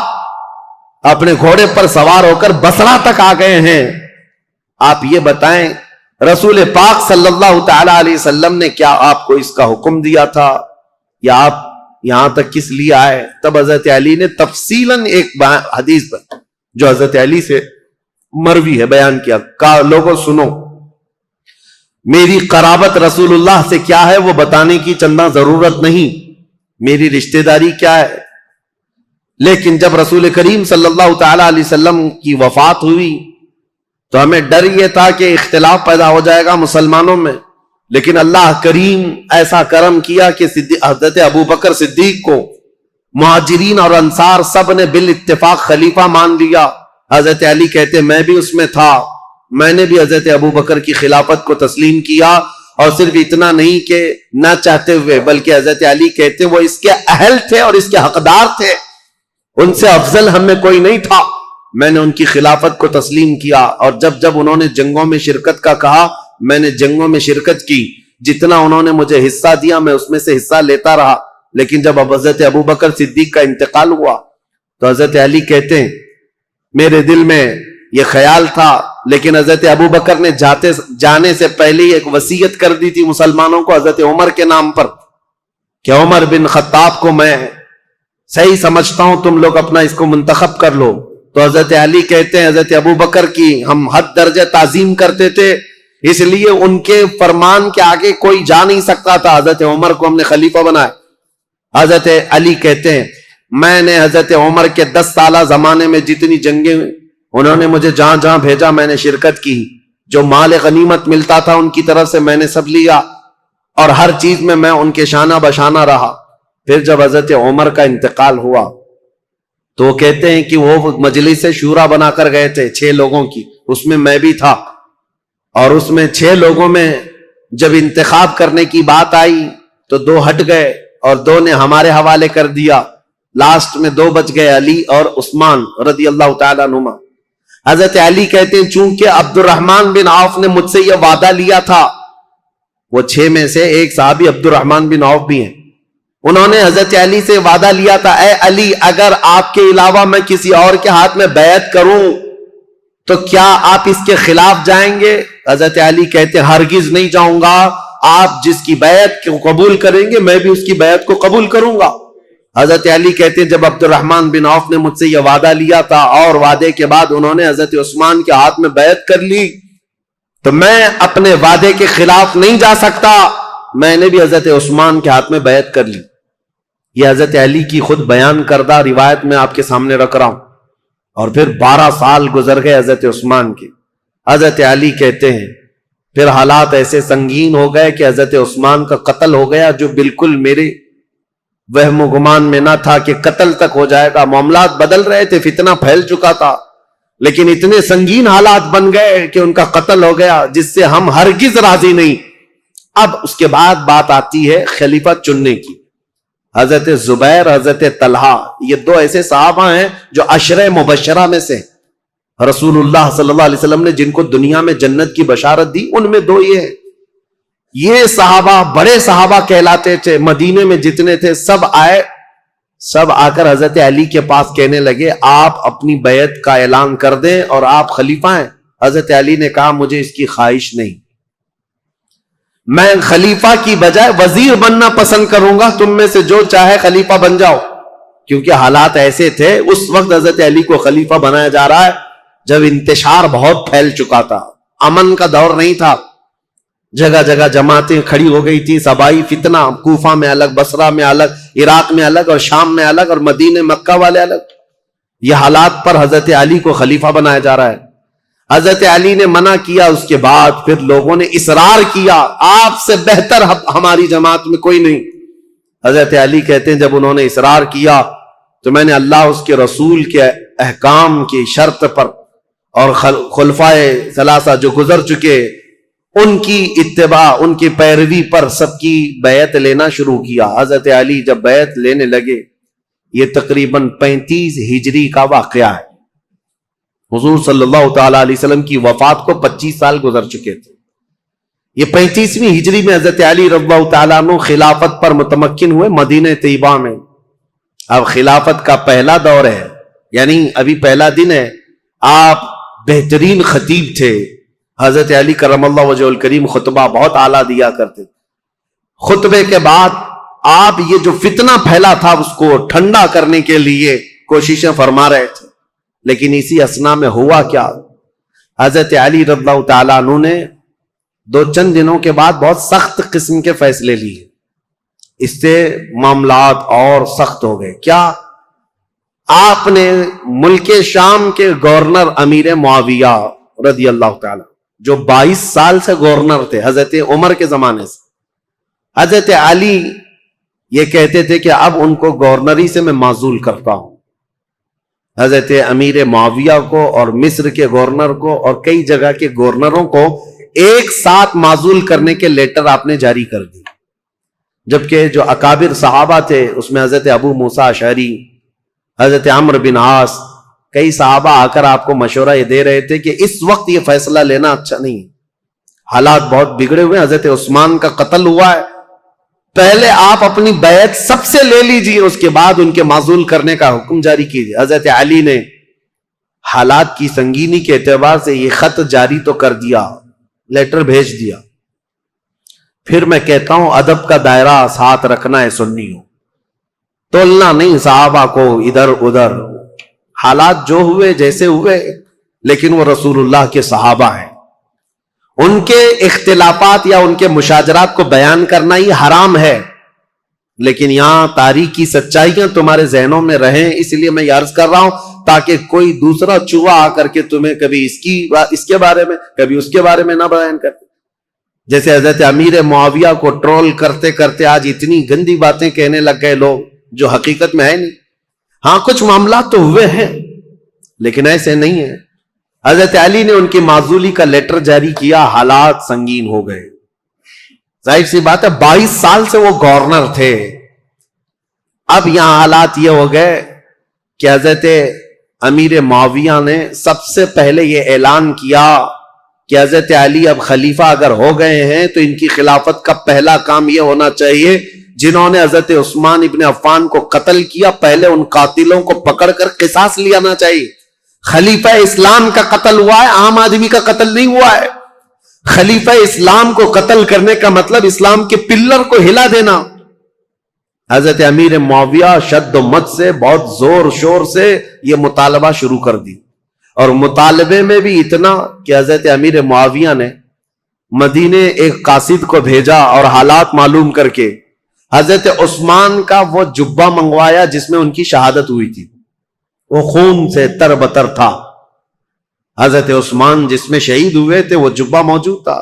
اپنے گھوڑے پر سوار ہو کر بصرہ تک آ گئے ہیں، آپ یہ بتائیں رسول پاک صلی اللہ تعالی علیہ وسلم نے کیا آپ کو اس کا حکم دیا تھا، یا آپ یہاں تک کس لیے آئے؟ تب حضرت علی نے تفصیلاً ایک حدیث پر جو حضرت علی سے مروی ہے بیان کیا، کہا لوگوں سنو، میری قرابت رسول اللہ سے کیا ہے وہ بتانے کی چندہ ضرورت نہیں، میری رشتہ داری کیا ہے، لیکن جب رسول کریم صلی اللہ تعالی علیہ وسلم کی وفات ہوئی تو ہمیں ڈر یہ تھا کہ اختلاف پیدا ہو جائے گا مسلمانوں میں، لیکن اللہ کریم ایسا کرم کیا کہ حضرت ابو بکر صدیق کو مہاجرین اور انصار سب نے بالاتفاق خلیفہ مان لیا، حضرت علی کہتے میں بھی اس میں تھا، میں نے بھی حضرت ابو بکر کی خلافت کو تسلیم کیا، اور صرف اتنا نہیں کہ نہ چاہتے ہوئے، بلکہ حضرت علی کہتے وہ اس کے اہل تھے اور اس کے حقدار تھے، ان سے افضل ہم میں کوئی نہیں تھا، میں نے ان کی خلافت کو تسلیم کیا، اور جب جب انہوں نے جنگوں میں شرکت کا کہا میں نے جنگوں میں شرکت کی، جتنا انہوں نے مجھے حصہ دیا میں اس میں سے حصہ لیتا رہا، لیکن جب حضرت ابو بکر صدیق کا انتقال ہوا تو حضرت علی کہتے ہیں میرے دل میں یہ خیال تھا، لیکن حضرت ابو بکر نے جانے سے پہلے ہی ایک وصیت کر دی تھی مسلمانوں کو حضرت عمر کے نام پر کہ عمر بن خطاب کو میں صحیح سمجھتا ہوں، تم لوگ اپنا اس کو منتخب کر لو۔ تو حضرت علی کہتے ہیں حضرت ابو بکر کی ہم حد درجہ تعظیم کرتے تھے، اس لیے ان کے فرمان کے آگے کوئی جا نہیں سکتا تھا، حضرت عمر کو ہم نے خلیفہ بنایا۔ حضرت علی کہتے ہیں میں نے حضرت عمر کے 10 سالہ زمانے میں جتنی جنگیں انہوں نے مجھے جہاں جہاں بھیجا میں نے شرکت کی، جو مال غنیمت ملتا تھا ان کی طرف سے میں نے سب لیا، اور ہر چیز میں ان کے شانہ بشانہ رہا۔ پھر جب حضرت عمر کا انتقال ہوا تو وہ کہتے ہیں کہ وہ مجلس شورا بنا کر گئے تھے 6 لوگوں کی، اس میں میں بھی تھا، اور اس میں 6 لوگوں میں جب انتخاب کرنے کی بات آئی تو 2 ہٹ گئے اور 2 نے ہمارے حوالے کر دیا، لاسٹ میں 2 بچ گئے، علی اور عثمان رضی اللہ تعالیٰ عنہما۔ حضرت علی کہتے ہیں چونکہ عبد الرحمن بن عوف نے مجھ سے یہ وعدہ لیا تھا، وہ 6 میں سے ایک صحابی عبد الرحمن بن عوف بھی ہیں، انہوں نے حضرت علی سے وعدہ لیا تھا اے علی اگر آپ کے علاوہ میں کسی اور کے ہاتھ میں بیعت کروں تو کیا آپ اس کے خلاف جائیں گے؟ حضرت علی کہتے ہیں ہرگز نہیں جاؤں گا، آپ جس کی بیعت کو قبول کریں گے میں بھی اس کی بیعت کو قبول کروں گا۔ حضرت علی کہتے ہیں جب عبد الرحمن بن عوف نے مجھ سے یہ وعدہ لیا تھا اور وعدے کے بعد انہوں نے حضرت عثمان کے ہاتھ میں بیعت کر لی تو میں اپنے وعدے کے خلاف نہیں جا سکتا، میں نے بھی حضرت عثمان کے ہاتھ میں بیعت کر لی۔ یہ حضرت علی کی خود بیان کردہ روایت میں آپ کے سامنے رکھ رہا ہوں۔ اور پھر 12 سال گزر گئے حضرت عثمان کے، حضرت علی کہتے ہیں پھر حالات ایسے سنگین ہو گئے کہ حضرت عثمان کا قتل ہو گیا، جو بالکل میرے وہم و گمان میں نہ تھا کہ قتل تک ہو جائے گا۔ معاملات بدل رہے تھے، فتنہ پھیل چکا تھا، لیکن اتنے سنگین حالات بن گئے کہ ان کا قتل ہو گیا جس سے ہم ہرگز راضی نہیں۔ اب اس کے بعد بات آتی ہے خلیفہ چننے کی۔ حضرت زبیر، حضرت طلحہ، یہ 2 ایسے صحابہ ہیں جو عشرہ مبشرہ میں سے رسول اللہ صلی اللہ علیہ وسلم نے جن کو دنیا میں جنت کی بشارت دی، ان میں 2 یہ ہیں۔ یہ صحابہ بڑے صحابہ کہلاتے تھے، مدینے میں جتنے تھے سب آئے، سب آ کر حضرت علی کے پاس کہنے لگے آپ اپنی بیعت کا اعلان کر دیں اور آپ خلیفہ ہیں۔ حضرت علی نے کہا مجھے اس کی خواہش نہیں، میں خلیفہ کی بجائے وزیر بننا پسند کروں گا، تم میں سے جو چاہے خلیفہ بن جاؤ۔ کیونکہ حالات ایسے تھے اس وقت حضرت علی کو خلیفہ بنایا جا رہا ہے جب انتشار بہت پھیل چکا تھا، امن کا دور نہیں تھا، جگہ جگہ جماعتیں کھڑی ہو گئی تھی، سبائی فتنہ، کوفہ میں الگ، بصرہ میں الگ، عراق میں الگ، اور شام میں الگ، اور مدینہ مکہ والے الگ۔ یہ حالات پر حضرت علی کو خلیفہ بنایا جا رہا ہے۔ حضرت علی نے منع کیا، اس کے بعد پھر لوگوں نے اصرار کیا آپ سے بہتر ہماری جماعت میں کوئی نہیں۔ حضرت علی کہتے ہیں جب انہوں نے اصرار کیا تو میں نے اللہ اس کے رسول کے احکام کی شرط پر اور خلفائے ثلاثہ جو گزر چکے ان کی اتباع، ان کی پیروی پر سب کی بیعت لینا شروع کیا۔ حضرت علی جب بیعت لینے لگے، یہ تقریباً 35 ہجری کا واقعہ ہے، حضور صلی اللہ تعالی علیہ وسلم کی وفات کو 25 سال گزر چکے تھے۔ یہ 35ویں ہجری میں حضرت علی رضی اللہ تعالیٰ عنہ خلافت پر متمکن ہوئے مدینہ طیبہ میں۔ اب خلافت کا پہلا دور ہے، یعنی ابھی پہلا دن ہے، آپ بہترین خطیب تھے۔ حضرت علی کرم اللہ وجہہ الکریم خطبہ بہت اعلیٰ دیا کرتے، خطبے کے بعد آپ یہ جو فتنہ پھیلا تھا اس کو ٹھنڈا کرنے کے لیے کوششیں فرما رہے تھے، لیکن اسی اثنا میں ہوا کیا، حضرت علی رضی اللہ تعالیٰ عنہ نے چند دنوں کے بعد بہت سخت قسم کے فیصلے لیے، اس سے معاملات اور سخت ہو گئے۔ کیا؟ آپ نے ملک شام کے گورنر امیر معاویہ رضی اللہ تعالی جو 22 سال سے گورنر تھے حضرت عمر کے زمانے سے، حضرت علی یہ کہتے تھے کہ اب ان کو گورنری سے میں معزول کرتا ہوں، حضرت امیر معاویہ کو اور مصر کے گورنر کو اور کئی جگہ کے گورنروں کو ایک ساتھ معزول کرنے کے لیٹر آپ نے جاری کر دی، جبکہ جو اکابر صحابہ تھے اس میں حضرت ابو موسیٰ اشعری، حضرت عمرو بن عاص، کئی صحابہ آ کر آپ کو مشورہ یہ دے رہے تھے کہ اس وقت یہ فیصلہ لینا اچھا نہیں، حالات بہت بگڑے ہوئے، حضرت عثمان کا قتل ہوا ہے، پہلے آپ اپنی بیعت سب سے لے لیجئے، اس کے بعد ان کے معزول کرنے کا حکم جاری کیجئے۔ حضرت علی نے حالات کی سنگینی کے اعتبار سے یہ خط جاری تو کر دیا، لیٹر بھیج دیا، پھر میں کہتا ہوں ادب کا دائرہ ساتھ رکھنا ہے سنیوں، تولنا نہیں صحابہ کو ادھر ادھر، حالات جو ہوئے جیسے ہوئے، لیکن وہ رسول اللہ کے صحابہ ہیں، ان کے اختلافات یا ان کے مشاجرات کو بیان کرنا ہی حرام ہے، لیکن یہاں تاریخی سچائیاں تمہارے ذہنوں میں رہیں، اس لیے میں یہ عرض کر رہا ہوں تاکہ کوئی دوسرا چوہا آ کر کے تمہیں کبھی اس کے بارے میں کبھی اس کے بارے میں نہ بیان کرتے، جیسے حضرت امیر معاویہ کو ٹرول کرتے کرتے آج اتنی گندی باتیں کہنے لگ گئے لوگ جو حقیقت میں ہے نہیں۔ ہاں کچھ معاملات تو ہوئے ہیں لیکن ایسے نہیں ہیں۔ حضرت علی نے ان کی معزولی کا لیٹر جاری کیا، حالات سنگین ہو گئے، ظاہر سی بات ہے 22 سال سے وہ گورنر تھے، اب یہاں حالات یہ ہو گئے کہ حضرت امیر معاویہ نے سب سے پہلے یہ اعلان کیا کہ حضرت علی اب خلیفہ اگر ہو گئے ہیں تو ان کی خلافت کا پہلا کام یہ ہونا چاہیے جنہوں نے حضرت عثمان ابن عفان کو قتل کیا، پہلے ان قاتلوں کو پکڑ کر قصاص لینا چاہیے۔ خلیفہ اسلام کا قتل ہوا ہے، عام آدمی کا قتل نہیں ہوا ہے۔ خلیفہ اسلام کو قتل کرنے کا مطلب اسلام کے پلر کو ہلا دینا۔ حضرت امیر معاویہ شد و مت سے بہت زور شور سے یہ مطالبہ شروع کر دی، اور مطالبے میں بھی اتنا کہ حضرت امیر معاویہ نے مدینے ایک قاصد کو بھیجا اور حالات معلوم کر کے حضرت عثمان کا وہ جبہ منگوایا جس میں ان کی شہادت ہوئی تھی، وہ خون سے تر بتر تھا، حضرت عثمان جس میں شہید ہوئے تھے وہ جبہ موجود تھا،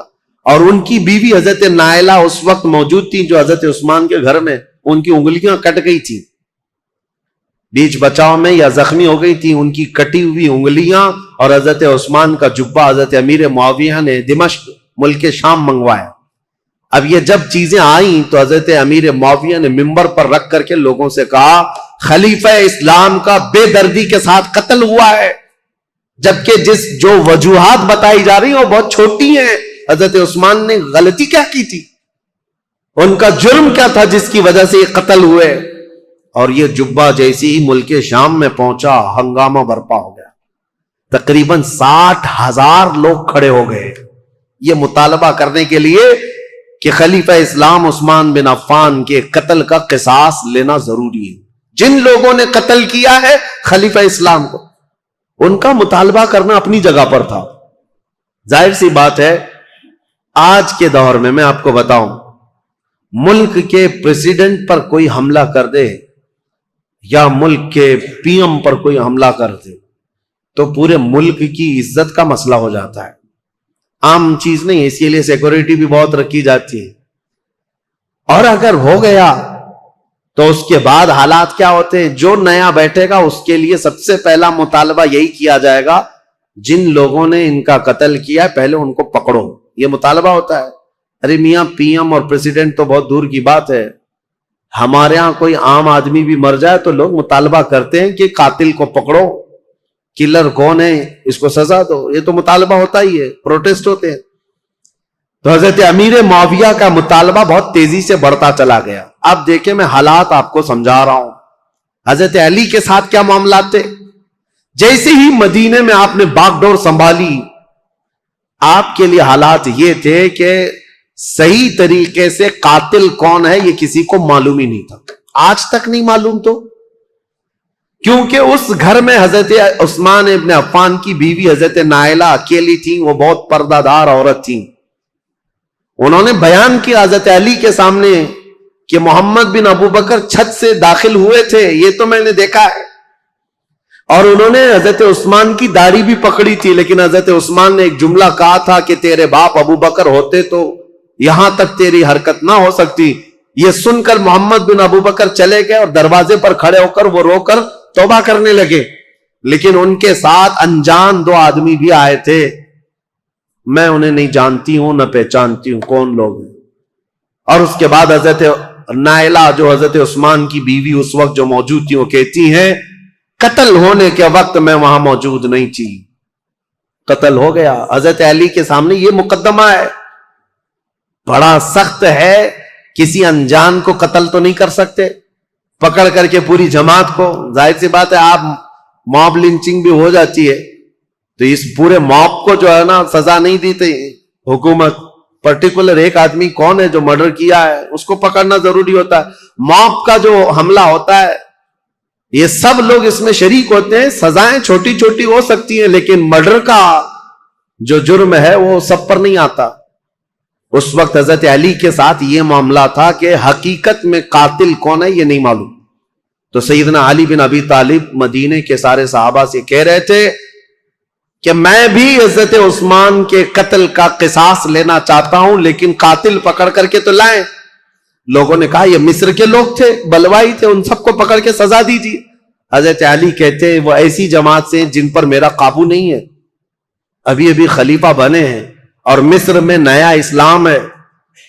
اور ان کی بیوی حضرت نائلہ اس وقت موجود تھی جو حضرت عثمان کے گھر میں ان کی انگلیاں کٹ گئی تھی، بیچ بچاؤ میں یا زخمی ہو گئی تھی، ان کی کٹی ہوئی انگلیاں اور حضرت عثمان کا جبہ حضرت امیر معاویہ نے دمشق ملک شام منگوایا۔ اب یہ جب چیزیں آئیں تو حضرت امیر معاویہ نے منبر پر رکھ کر کے لوگوں سے کہا خلیفہ اسلام کا بے دردی کے ساتھ قتل ہوا ہے، جبکہ جو وجوہات بتائی جا رہی ہیں وہ بہت چھوٹی ہیں۔ حضرت عثمان نے غلطی کیا کی تھی، ان کا جرم کیا تھا جس کی وجہ سے یہ قتل ہوئے؟ اور یہ جبہ جیسی ہی ملک شام میں پہنچا، ہنگامہ برپا ہو گیا، تقریباً 60,000 لوگ کھڑے ہو گئے یہ مطالبہ کرنے کے لیے کہ خلیفہ اسلام عثمان بن عفان کے قتل کا قصاص لینا ضروری ہے۔ جن لوگوں نے قتل کیا ہے خلیفہ اسلام کو، ان کا مطالبہ کرنا اپنی جگہ پر تھا۔ ظاہر سی بات ہے آج کے دور میں آپ کو بتاؤں، ملک کے پریزیڈنٹ پر کوئی حملہ کر دے یا ملک کے پی ایم پر کوئی حملہ کر دے تو پورے ملک کی عزت کا مسئلہ ہو جاتا ہے، عام چیز نہیں، اس کے لیے سیکورٹی بھی بہت رکھی جاتی ہے، اور اگر ہو گیا تو اس کے بعد حالات کیا ہوتے ہیں؟ جو نیا بیٹھے گا اس کے لیے سب سے پہلا مطالبہ یہی کیا جائے گا جن لوگوں نے ان کا قتل کیا پہلے ان کو پکڑو، یہ مطالبہ ہوتا ہے۔ ارے میاں پی ایم اور پریزیڈنٹ تو بہت دور کی بات ہے، ہمارے ہاں کوئی عام آدمی بھی مر جائے تو لوگ مطالبہ کرتے ہیں کہ قاتل کو پکڑو، کلر کون ہے اس کو سزا دو، یہ تو مطالبہ ہوتا ہی ہے، پروٹیسٹ ہوتے ہیں۔ تو حضرت امیر معاویہ کا مطالبہ بہت تیزی سے بڑھتا چلا گیا۔ اب دیکھیں میں حالات آپ کو سمجھا رہا ہوں، حضرت علی کے ساتھ کیا معاملات تھے۔ جیسے ہی مدینے میں آپ نے باغ ڈور سنبھالی، آپ کے لیے حالات یہ تھے کہ صحیح طریقے سے قاتل کون ہے یہ کسی کو معلوم ہی نہیں تھا، آج تک نہیں معلوم، تو کیونکہ اس گھر میں حضرت عثمان ابن عفان کی بیوی حضرت نائلہ اکیلی تھی، وہ بہت پردہ دار عورت تھی، انہوں نے بیان کیا حضرت علی کے سامنے کہ محمد بن ابو بکر چھت سے داخل ہوئے تھے، یہ تو میں نے دیکھا ہے، اور انہوں نے حضرت عثمان کی داڑھی بھی پکڑی تھی، لیکن حضرت عثمان نے ایک جملہ کہا تھا کہ تیرے باپ ابو بکر ہوتے تو یہاں تک تیری حرکت نہ ہو سکتی۔ یہ سن کر محمد بن ابو بکر چلے گئے اور دروازے پر کھڑے ہو کر وہ رو کر توبہ کرنے لگے لیکن ان کے ساتھ انجان 2 آدمی بھی آئے تھے. میں انہیں نہیں جانتی ہوں نہ پہچانتی ہوں کون لوگ ہیں. اور اس کے بعد حضرت نائلہ جو حضرت عثمان کی بیوی اس وقت جو موجود تھی وہ کہتی ہیں قتل ہونے کے وقت میں وہاں موجود نہیں تھی, قتل ہو گیا. حضرت علی کے سامنے یہ مقدمہ ہے, بڑا سخت ہے, کسی انجان کو قتل تو نہیں کر سکتے پکڑ کر کے پوری جماعت کو. ظاہر سی بات ہے آپ موب لنچنگ بھی ہو جاتی ہے تو اس پورے موب کو جو ہے نا سزا نہیں دیتے حکومت. پرٹیکولر ایک آدمی کون ہے جو مرڈر کیا ہے اس کو پکڑنا ضروری ہوتا ہے. موب کا جو حملہ ہوتا ہے یہ سب لوگ اس میں شریک ہوتے ہیں. سزائیں چھوٹی چھوٹی ہو سکتی ہیں لیکن مرڈر کا جو جرم ہے وہ سب پر نہیں آتا. اس وقت حضرت علی کے ساتھ یہ معاملہ تھا کہ حقیقت میں قاتل کون ہے یہ نہیں معلوم. تو سیدنا علی بن ابی طالب مدینے کے سارے صحابہ سے کہہ رہے تھے کہ میں بھی حضرت عثمان کے قتل کا قصاص لینا چاہتا ہوں لیکن قاتل پکڑ کر کے تو لائیں. لوگوں نے کہا یہ مصر کے لوگ تھے, بلوائی تھے, ان سب کو پکڑ کے سزا دیجیے. حضرت علی کہتے وہ ایسی جماعت سے جن پر میرا قابو نہیں ہے, ابھی ابھی خلیفہ بنے ہیں اور مصر میں نیا اسلام ہے.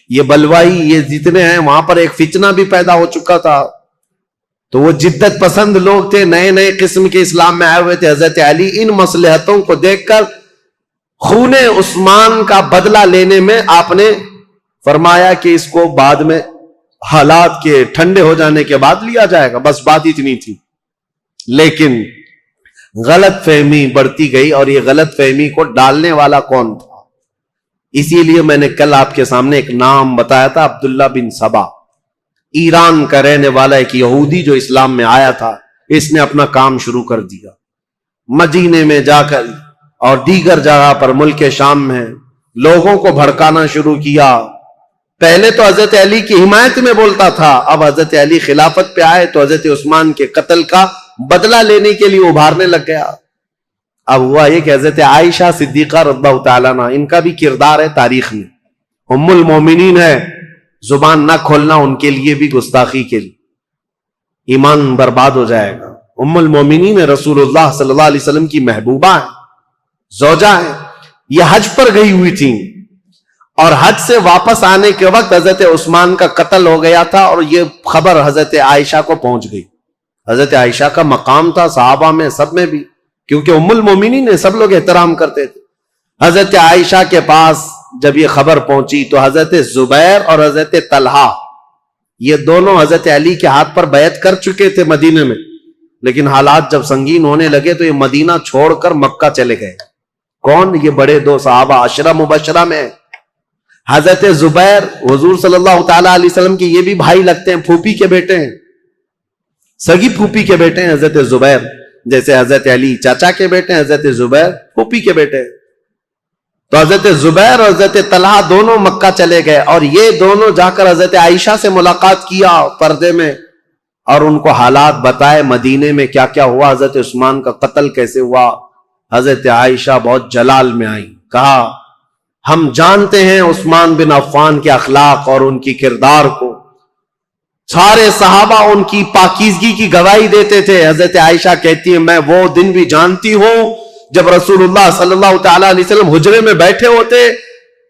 یہ بلوائی یہ جتنے ہیں وہاں پر ایک فتنہ بھی پیدا ہو چکا تھا. تو وہ جدت پسند لوگ تھے, نئے نئے قسم کے اسلام میں آئے ہوئے تھے. حضرت علی ان مصلحتوں کو دیکھ کر خون عثمان کا بدلہ لینے میں آپ نے فرمایا کہ اس کو بعد میں حالات کے ٹھنڈے ہو جانے کے بعد لیا جائے گا, بس بات اتنی تھی. لیکن غلط فہمی بڑھتی گئی اور یہ غلط فہمی کو ڈالنے والا کون تھا؟ اسی لیے میں نے کل آپ کے سامنے ایک نام بتایا تھا, عبداللہ بن سبا, ایران کا رہنے والا ایک یہودی جو اسلام میں آیا تھا. اس نے اپنا کام شروع کر دیا مدینے میں جا کر اور دیگر جگہ پر ملک شام میں لوگوں کو بھڑکانا شروع کیا. پہلے تو حضرت علی کی حمایت میں بولتا تھا, اب حضرت علی خلافت پہ آئے تو حضرت عثمان کے قتل کا بدلہ لینے کے لیے ابھارنے لگ گیا. اب ہوا یہ کہ حضرت عائشہ صدیقہ رضی اللہ تعالیٰ عنہ, ان کا بھی کردار ہے تاریخ میں, ام المومنین ہے, زبان نہ کھولنا ان کے لیے بھی گستاخی کے لیے, ایمان برباد ہو جائے گا. ام المومنین رسول اللہ صلی اللہ علیہ وسلم کی محبوبہ ہیں, زوجہ ہیں. یہ حج پر گئی ہوئی تھیں اور حج سے واپس آنے کے وقت حضرت عثمان کا قتل ہو گیا تھا اور یہ خبر حضرت عائشہ کو پہنچ گئی. حضرت عائشہ کا مقام تھا صحابہ میں سب میں بھی, کیونکہ ام المومنین نے سب لوگ احترام کرتے تھے. حضرت عائشہ کے پاس جب یہ خبر پہنچی تو حضرت زبیر اور حضرت طلحہ یہ دونوں حضرت علی کے ہاتھ پر بیعت کر چکے تھے مدینے میں, لیکن حالات جب سنگین ہونے لگے تو یہ مدینہ چھوڑ کر مکہ چلے گئے. کون؟ یہ بڑے 2 صحابہ عشرہ مبشرہ میں. حضرت زبیر حضور صلی اللہ تعالی علیہ وسلم کے یہ بھی بھائی لگتے ہیں, پھوپھی کے بیٹے ہیں, سگی پھوپھی کے بیٹے ہیں حضرت زبیر. جیسے حضرت علی چاچا کے بیٹے ہیں, حضرت زبیر پھوپھی کے بیٹے ہیں. تو حضرت زبیر اور حضرت طلحہ دونوں مکہ چلے گئے اور یہ دونوں جا کر حضرت عائشہ سے ملاقات کیا پردے میں اور ان کو حالات بتائے مدینے میں کیا کیا ہوا, حضرت عثمان کا قتل کیسے ہوا. حضرت عائشہ بہت جلال میں آئی, کہا ہم جانتے ہیں عثمان بن عفان کے اخلاق اور ان کی کردار کو, سارے صحابہ ان کی پاکیزگی کی گواہی دیتے تھے. حضرت عائشہ کہتی ہے میں وہ دن بھی جانتی ہوں جب رسول اللہ صلی اللہ تعالی علیہ وسلم حجرے میں بیٹھے ہوتے,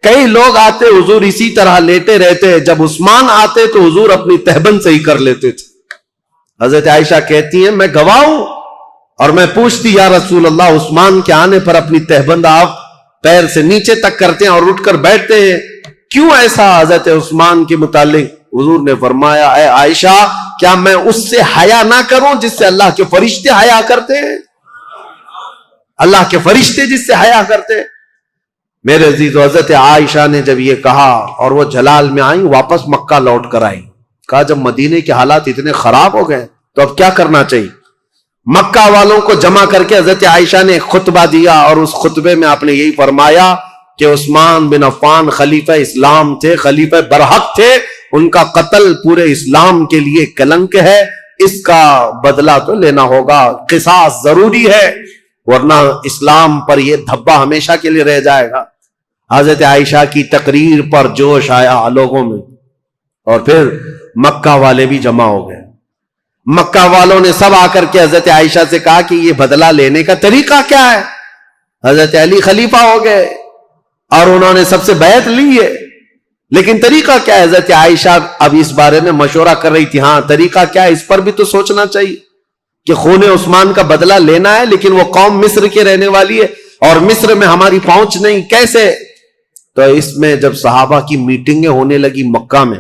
کئی لوگ آتے, حضور اسی طرح لیٹے رہتے, جب عثمان آتے تو حضور اپنی تہبند سے ہی کر لیتے تھے. حضرت عائشہ کہتی ہیں میں گواہ ہوں اور میں پوچھتی یا رسول اللہ عثمان کے آنے پر اپنی تہبند آپ پیر سے نیچے تک کرتے ہیں اور اٹھ کر بیٹھتے ہیں, کیوں ایسا؟ حضرت عثمان کے متعلق حضور نے فرمایا اے عائشہ کیا میں اس سے حیا نہ کروں جس سے اللہ کے فرشتے حیا کرتے ہیں, اللہ کے فرشتے جس سے حیا کرتے. میرے عزیز, حضرت عائشہ نے جب یہ کہا اور وہ جلال میں آئیں, واپس مکہ لوٹ کر آئیں, کہا جب مدینے کے حالات اتنے خراب ہو گئے تو اب کیا کرنا چاہیے. مکہ والوں کو جمع کر کے حضرت عائشہ نے خطبہ دیا اور اس خطبے میں آپ نے یہی فرمایا کہ عثمان بن عفان خلیفہ اسلام تھے, خلیفہ برحق تھے, ان کا قتل پورے اسلام کے لیے کلنک ہے, اس کا بدلہ تو لینا ہوگا, قصاص ضروری ہے ورنہ اسلام پر یہ دھبا ہمیشہ کے لیے رہ جائے گا. حضرت عائشہ کی تقریر پر جوش آیا لوگوں میں اور پھر مکہ والے بھی جمع ہو گئے. مکہ والوں نے سب آ کر کے حضرت عائشہ سے کہا کہ یہ بدلہ لینے کا طریقہ کیا ہے؟ حضرت علی خلیفہ ہو گئے اور انہوں نے سب سے بیعت لی ہے، لیکن طریقہ کیا ہے؟ حضرت عائشہ اب اس بارے میں مشورہ کر رہی تھی، ہاں طریقہ کیا ہے اس پر بھی تو سوچنا چاہیے کہ خون عثمان کا بدلہ لینا ہے، لیکن وہ قوم مصر کے رہنے والی ہے اور مصر میں ہماری پہنچ نہیں، کیسے؟ تو اس میں جب صحابہ کی میٹنگیں ہونے لگی مکہ میں،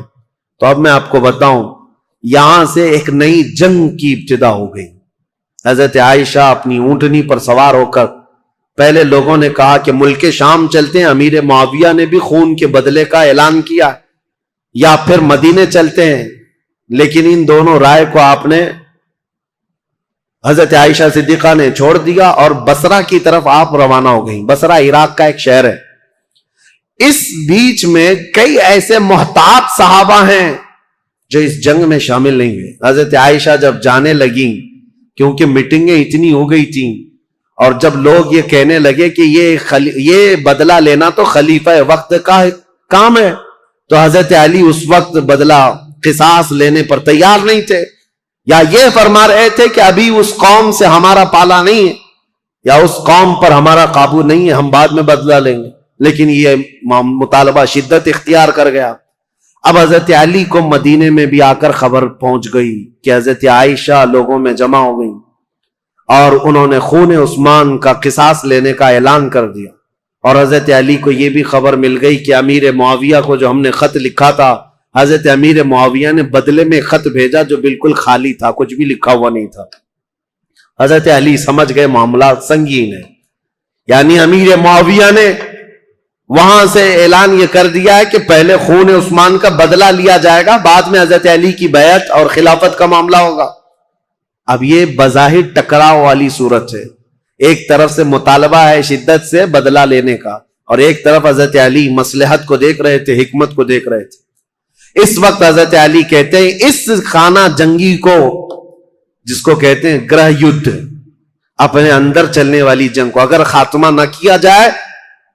تو اب میں آپ کو بتاؤں یہاں سے ایک نئی جنگ کی ابتدا ہو گئی۔ حضرت عائشہ اپنی اونٹنی پر سوار ہو کر، پہلے لوگوں نے کہا کہ ملک شام چلتے ہیں، امیر معاویہ نے بھی خون کے بدلے کا اعلان کیا، یا پھر مدینے چلتے ہیں، لیکن ان دونوں رائے کو آپ نے، حضرت عائشہ صدیقہ نے چھوڑ دیا اور بصرہ کی طرف آپ روانہ ہو گئیں۔ بصرہ عراق کا ایک شہر ہے۔ اس بیچ میں کئی ایسے محتاط صحابہ ہیں جو اس جنگ میں شامل نہیں ہوئے۔ حضرت عائشہ جب جانے لگیں، کیونکہ میٹنگیں اتنی ہو گئی تھیں، اور جب لوگ یہ کہنے لگے کہ یہ بدلہ لینا تو خلیفہ وقت کا کام ہے، تو حضرت علی اس وقت بدلہ قصاص لینے پر تیار نہیں تھے، یا یہ فرما رہے تھے کہ ابھی اس قوم سے ہمارا پالا نہیں ہے، یا اس قوم پر ہمارا قابو نہیں ہے، ہم بعد میں بدلہ لیں گے۔ لیکن یہ مطالبہ شدت اختیار کر گیا۔ اب حضرت علی کو مدینے میں بھی آ کر خبر پہنچ گئی کہ حضرت عائشہ لوگوں میں جمع ہو گئی اور انہوں نے خون عثمان کا قصاص لینے کا اعلان کر دیا، اور حضرت علی کو یہ بھی خبر مل گئی کہ امیر معاویہ کو جو ہم نے خط لکھا تھا، حضرت امیر معاویہ نے بدلے میں خط بھیجا جو بالکل خالی تھا، کچھ بھی لکھا ہوا نہیں تھا۔ حضرت علی سمجھ گئے معاملات سنگین ہے، یعنی امیر معاویہ نے وہاں سے اعلان یہ کر دیا ہے کہ پہلے خون عثمان کا بدلہ لیا جائے گا، بعد میں حضرت علی کی بیعت اور خلافت کا معاملہ ہوگا۔ اب یہ بظاہر ٹکراؤ والی صورت ہے، ایک طرف سے مطالبہ ہے شدت سے بدلہ لینے کا، اور ایک طرف حضرت علی مصلحت کو دیکھ رہے تھے، حکمت کو دیکھ رہے تھے۔ اس وقت حضرت علی کہتے ہیں اس خانہ جنگی کو، جس کو کہتے ہیں گرہ یدھ، اپنے اندر چلنے والی جنگ کو اگر خاتمہ نہ کیا جائے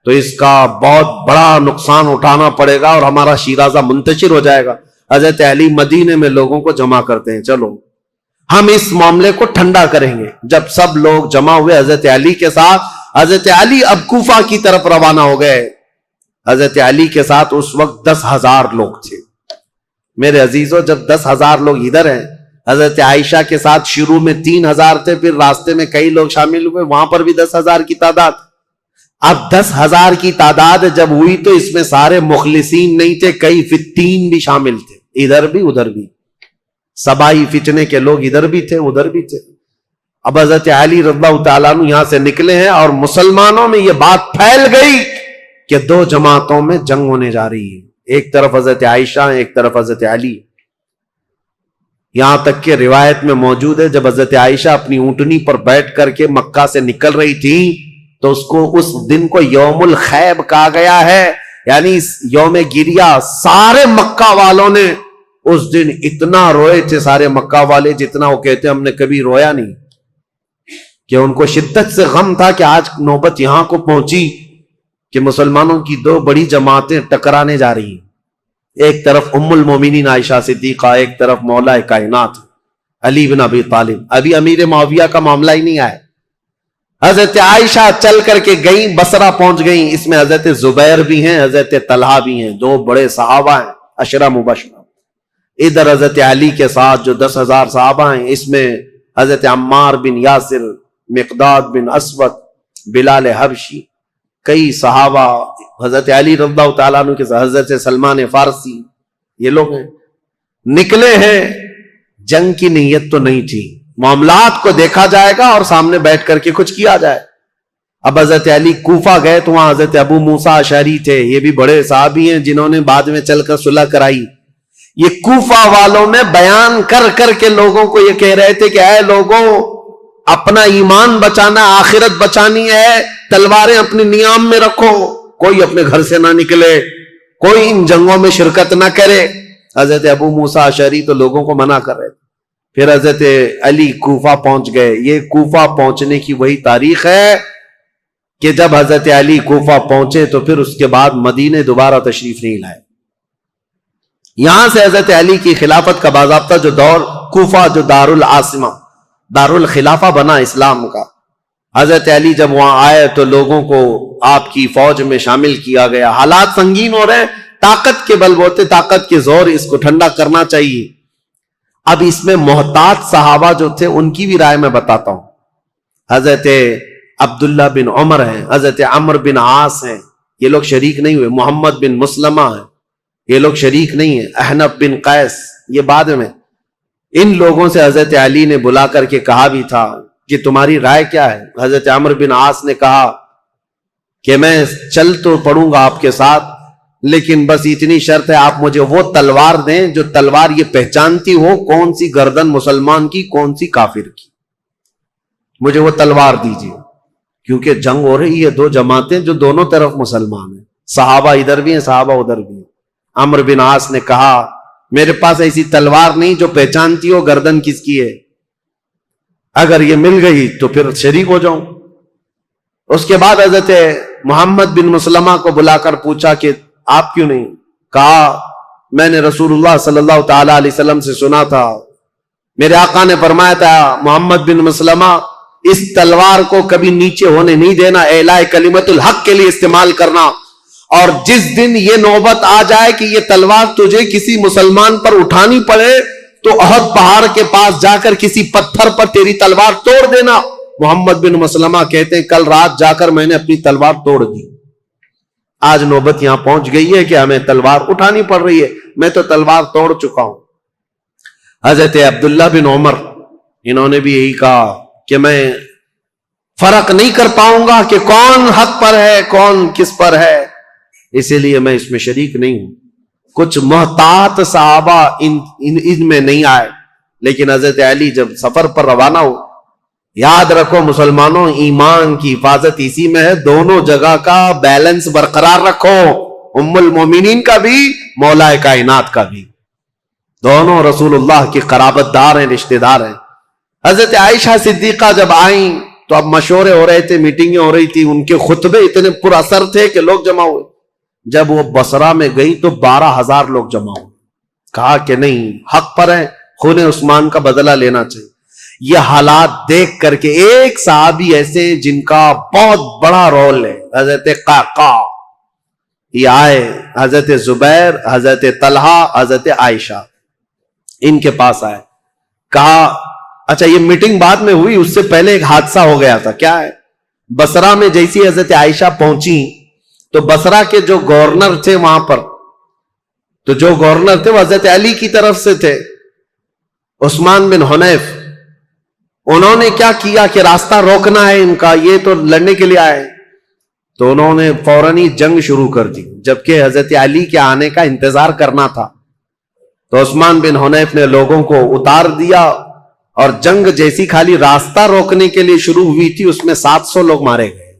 تو اس کا بہت بڑا نقصان اٹھانا پڑے گا اور ہمارا شیرازہ منتشر ہو جائے گا۔ حضرت علی مدینے میں لوگوں کو جمع کرتے ہیں، چلو ہم اس معاملے کو ٹھنڈا کریں گے۔ جب سب لوگ جمع ہوئے حضرت علی کے ساتھ، حضرت علی اب کوفہ کی طرف روانہ ہو گئے۔ حضرت علی کے ساتھ اس وقت 10,000 لوگ تھے۔ میرے عزیزو، جب 10,000 لوگ ادھر ہیں، حضرت عائشہ کے ساتھ شروع میں 3,000 تھے، پھر راستے میں کئی لوگ شامل ہوئے، وہاں پر بھی 10,000 کی تعداد۔ اب 10,000 کی تعداد جب ہوئی تو اس میں سارے مخلصین نہیں تھے، کئی فتین بھی شامل تھے، ادھر بھی ادھر بھی، سبائی فتنے کے لوگ ادھر بھی تھے ادھر بھی تھے۔ اب حضرت علی رضی اللہ تعالیٰ عنہ یہاں سے نکلے ہیں اور مسلمانوں میں یہ بات پھیل گئی کہ 2 جماعتوں میں جنگ ہونے جا رہی ہے، ایک طرف حضرت عائشہ، ایک طرف حضرت علی۔ یہاں تک کہ روایت میں موجود ہے جب حضرت عائشہ اپنی اونٹنی پر بیٹھ کر کے مکہ سے نکل رہی تھی تو اس دن کو یوم الخیب کہا گیا ہے، یعنی یوم گریہ۔ سارے مکہ والوں نے اس دن اتنا روئے تھے، سارے مکہ والے، جتنا وہ کہتے ہم نے کبھی رویا نہیں، کہ ان کو شدت سے غم تھا کہ آج نوبت یہاں کو پہنچی کہ مسلمانوں کی 2 بڑی جماعتیں ٹکرانے جا رہی ہیں، ایک طرف ام المومنین عائشہ صدیقہ، ایک طرف مولا کائنات علی بن ابی طالب۔ ابھی امیر معاویہ کا معاملہ ہی نہیں آیا۔ حضرت عائشہ چل کر کے گئیں، بصرہ پہنچ گئیں۔ اس میں حضرت زبیر بھی ہیں، حضرت طلحہ بھی ہیں، 2 بڑے صحابہ ہیں، 10 مبشرہ۔ ادھر حضرت علی کے ساتھ جو 10,000 صحابہ ہیں، اس میں حضرت عمار بن یاسر، مقداد بن اسود، بلال حبشی، کئی صحابہ حضرت علی رضی اللہ تعالیٰ عنہ کے ساتھ، حضرت سلمان فارسی، یہ لوگ ہیں۔ نکلے ہیں، جنگ کی نیت تو نہیں تھی، معاملات کو دیکھا جائے گا اور سامنے بیٹھ کر کے کچھ کیا جائے۔ اب حضرت علی کوفہ گئے تو وہاں حضرت ابو موسیٰ اشعری تھے، یہ بھی بڑے صحابی ہیں جنہوں نے بعد میں چل کر صلح کرائی۔ یہ کوفہ والوں میں بیان کر کر کے لوگوں کو یہ کہہ رہے تھے کہ اے لوگوں، اپنا ایمان بچانا، آخرت بچانی ہے، تلواریں اپنے نیام میں رکھو، کوئی اپنے گھر سے نہ نکلے، کوئی ان جنگوں میں شرکت نہ کرے۔ حضرت ابو موسیٰ اشعری تو لوگوں کو منع کر رہے تھے۔ پھر حضرت علی کوفہ پہنچ گئے۔ یہ کوفہ پہنچنے کی وہی تاریخ ہے کہ جب حضرت علی کوفہ پہنچے تو پھر اس کے بعد مدینے دوبارہ تشریف نہیں لائے۔ یہاں سے حضرت علی کی خلافت کا باضابطہ جو دور کوفہ جو دارل عاصمہ دارل خلافہ بنا اسلام کا، حضرت علی جب وہاں آئے تو لوگوں کو آپ کی فوج میں شامل کیا گیا. حالات سنگین ہو رہے، طاقت کے بلبوتے، طاقت کے زور، اس کو ٹھنڈا کرنا چاہیے. اب اس میں محتاط صحابہ جو تھے ان کی بھی رائے میں بتاتا ہوں. حضرت عبداللہ بن عمر ہیں، حضرت عمر بن عاص ہیں، یہ لوگ شریک نہیں ہوئے. محمد بن مسلمہ ہیں، یہ لوگ شریک نہیں ہیں. احنف بن قیس یہ بعد میں. ان لوگوں سے حضرت علی نے بلا کر کے کہا بھی تھا کہ تمہاری رائے کیا ہے؟ حضرت عمر بن عاص نے کہا کہ میں چل تو پڑوں گا آپ کے ساتھ، لیکن بس اتنی شرط ہے آپ مجھے وہ تلوار دیں جو تلوار یہ پہچانتی ہو کون سی گردن مسلمان کی کون سی کافر کی. مجھے وہ تلوار دیجیے، کیونکہ جنگ ہو رہی ہے، دو جماعتیں جو دونوں طرف مسلمان ہیں، صحابہ ادھر بھی ہیں صحابہ ادھر بھی ہیں. عمر بن عاص نے کہا میرے پاس ایسی تلوار نہیں جو پہچانتی ہو گردن کس کی ہے، اگر یہ مل گئی تو پھر شریک ہو جاؤں. اس کے بعد حضرت محمد بن مسلمہ کو بلا کر پوچھا کہ آپ کیوں نہیں؟ کہا میں نے رسول اللہ صلی اللہ تعالی علیہ وسلم سے سنا تھا، میرے آقا نے فرمایا تھا محمد بن مسلمہ اس تلوار کو کبھی نیچے ہونے نہیں دینا، اعلاء کلمت الحق کے لیے استعمال کرنا، اور جس دن یہ نوبت آ جائے کہ یہ تلوار تجھے کسی مسلمان پر اٹھانی پڑے تو احد پہاڑ کے پاس جا کر کسی پتھر پر تیری تلوار توڑ دینا. محمد بن مسلمہ کہتے ہیں کل رات جا کر میں نے اپنی تلوار توڑ دی. آج نوبت یہاں پہنچ گئی ہے کہ ہمیں تلوار اٹھانی پڑ رہی ہے، میں تو تلوار توڑ چکا ہوں. حضرت عبداللہ بن عمر انہوں نے بھی یہی کہا کہ میں فرق نہیں کر پاؤں گا کہ کون حق پر ہے کون کس پر ہے، اسی لیے میں اس میں شریک نہیں ہوں. کچھ محتاط صحابہ ان میں نہیں آئے، لیکن حضرت علی جب سفر پر روانہ ہو، یاد رکھو مسلمانوں ایمان کی حفاظت اسی میں ہے، دونوں جگہ کا بیلنس برقرار رکھو، ام المومنین کا بھی مولا کائنات کا بھی، دونوں رسول اللہ کی قرابت دار ہیں، رشتہ دار ہیں. حضرت عائشہ صدیقہ جب آئیں تو اب مشورے ہو رہے تھے، میٹنگیں ہو رہی تھی، ان کے خطبے اتنے پر اثر تھے کہ لوگ جمع ہوئے. جب وہ بصرہ میں گئی تو 12,000 لوگ جمع ہوئے. کہا کہ نہیں حق پر ہے، خون عثمان کا بدلہ لینا چاہیے. یہ حالات دیکھ کر کے ایک صحابی ایسے جن کا بہت بڑا رول ہے، حضرت قعقاع، یہ آئے، حضرت زبیر، حضرت طلحہ، حضرت عائشہ ان کے پاس آئے. کہا اچھا یہ میٹنگ بعد میں ہوئی، اس سے پہلے ایک حادثہ ہو گیا تھا. کیا ہے؟ بصرہ میں جیسی حضرت عائشہ پہنچی تو بصرہ کے جو گورنر تھے وہاں پر، تو جو گورنر تھے وہ حضرت علی کی طرف سے تھے، عثمان بن حنیف. انہوں نے کیا کیا کہ راستہ روکنا ہے ان کا، یہ تو لڑنے کے لیے آئے، تو انہوں نے فوراً ہی جنگ شروع کر دی، جبکہ حضرت علی کے آنے کا انتظار کرنا تھا. تو عثمان بن حنیف نے لوگوں کو اتار دیا، اور جنگ جیسی خالی راستہ روکنے کے لیے شروع ہوئی تھی اس میں 700 لوگ مارے گئے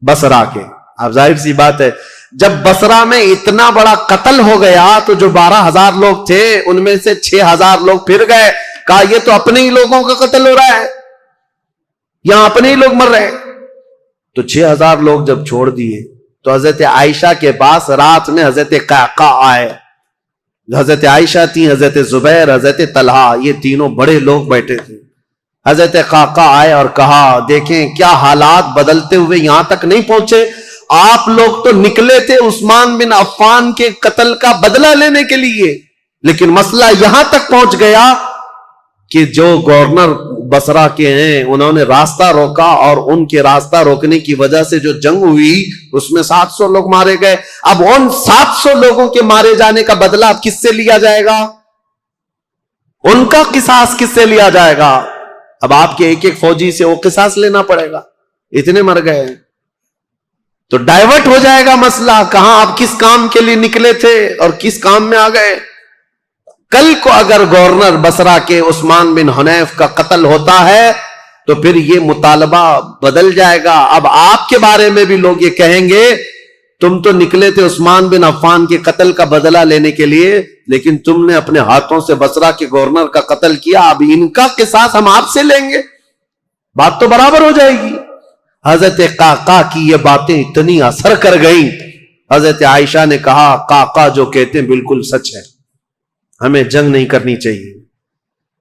بصرہ کے. اب ظاہر سی بات ہے جب بصرہ میں اتنا بڑا قتل ہو گیا تو جو 12,000 لوگ تھے ان میں سے 6,000 لوگ پھر گئے. کہا یہ تو اپنے ہی لوگوں کا قتل ہو رہا ہے، یہاں اپنے ہی لوگ مر رہے. تو 6,000 لوگ جب چھوڑ دیے تو حضرت عائشہ کے پاس رات میں حضرت قعقاع آئے. حضرت عائشہ تھی، حضرت زبیر، حضرت طلحہ، یہ تینوں بڑے لوگ بیٹھے تھے. حضرت قعقاع آئے اور کہا دیکھیں کیا حالات بدلتے ہوئے یہاں تک نہیں پہنچے، آپ لوگ تو نکلے تھے عثمان بن عفان کے قتل کا بدلہ لینے کے لیے، لیکن مسئلہ یہاں تک پہنچ گیا کہ جو گورنر بصرہ کے ہیں انہوں نے راستہ روکا، اور ان کے راستہ روکنے کی وجہ سے جو جنگ ہوئی اس میں 700 لوگ مارے گئے. اب ان 700 لوگوں کے مارے جانے کا بدلہ اب کس سے لیا جائے گا؟ ان کا قصاص کس سے لیا جائے گا؟ اب آپ کے ایک ایک فوجی سے وہ قصاص لینا پڑے گا، اتنے مر گئے. تو ڈائیورٹ ہو جائے گا مسئلہ، کہاں آپ کس کام کے لیے نکلے تھے اور کس کام میں آ گئے. کل کو اگر گورنر بصرہ کے عثمان بن حنیف کا قتل ہوتا ہے تو پھر یہ مطالبہ بدل جائے گا. اب آپ کے بارے میں بھی لوگ یہ کہیں گے تم تو نکلے تھے عثمان بن عفان کے قتل کا بدلہ لینے کے لیے، لیکن تم نے اپنے ہاتھوں سے بصرہ کے گورنر کا قتل کیا، اب ان کا قصاص ہم آپ سے لیں گے، بات تو برابر ہو جائے گی. حضرت قعقاع کی یہ باتیں اتنی اثر کر گئیں، حضرت عائشہ نے کہا قعقاع جو کہتے ہیں بالکل سچ ہے، ہمیں جنگ نہیں کرنی چاہیے.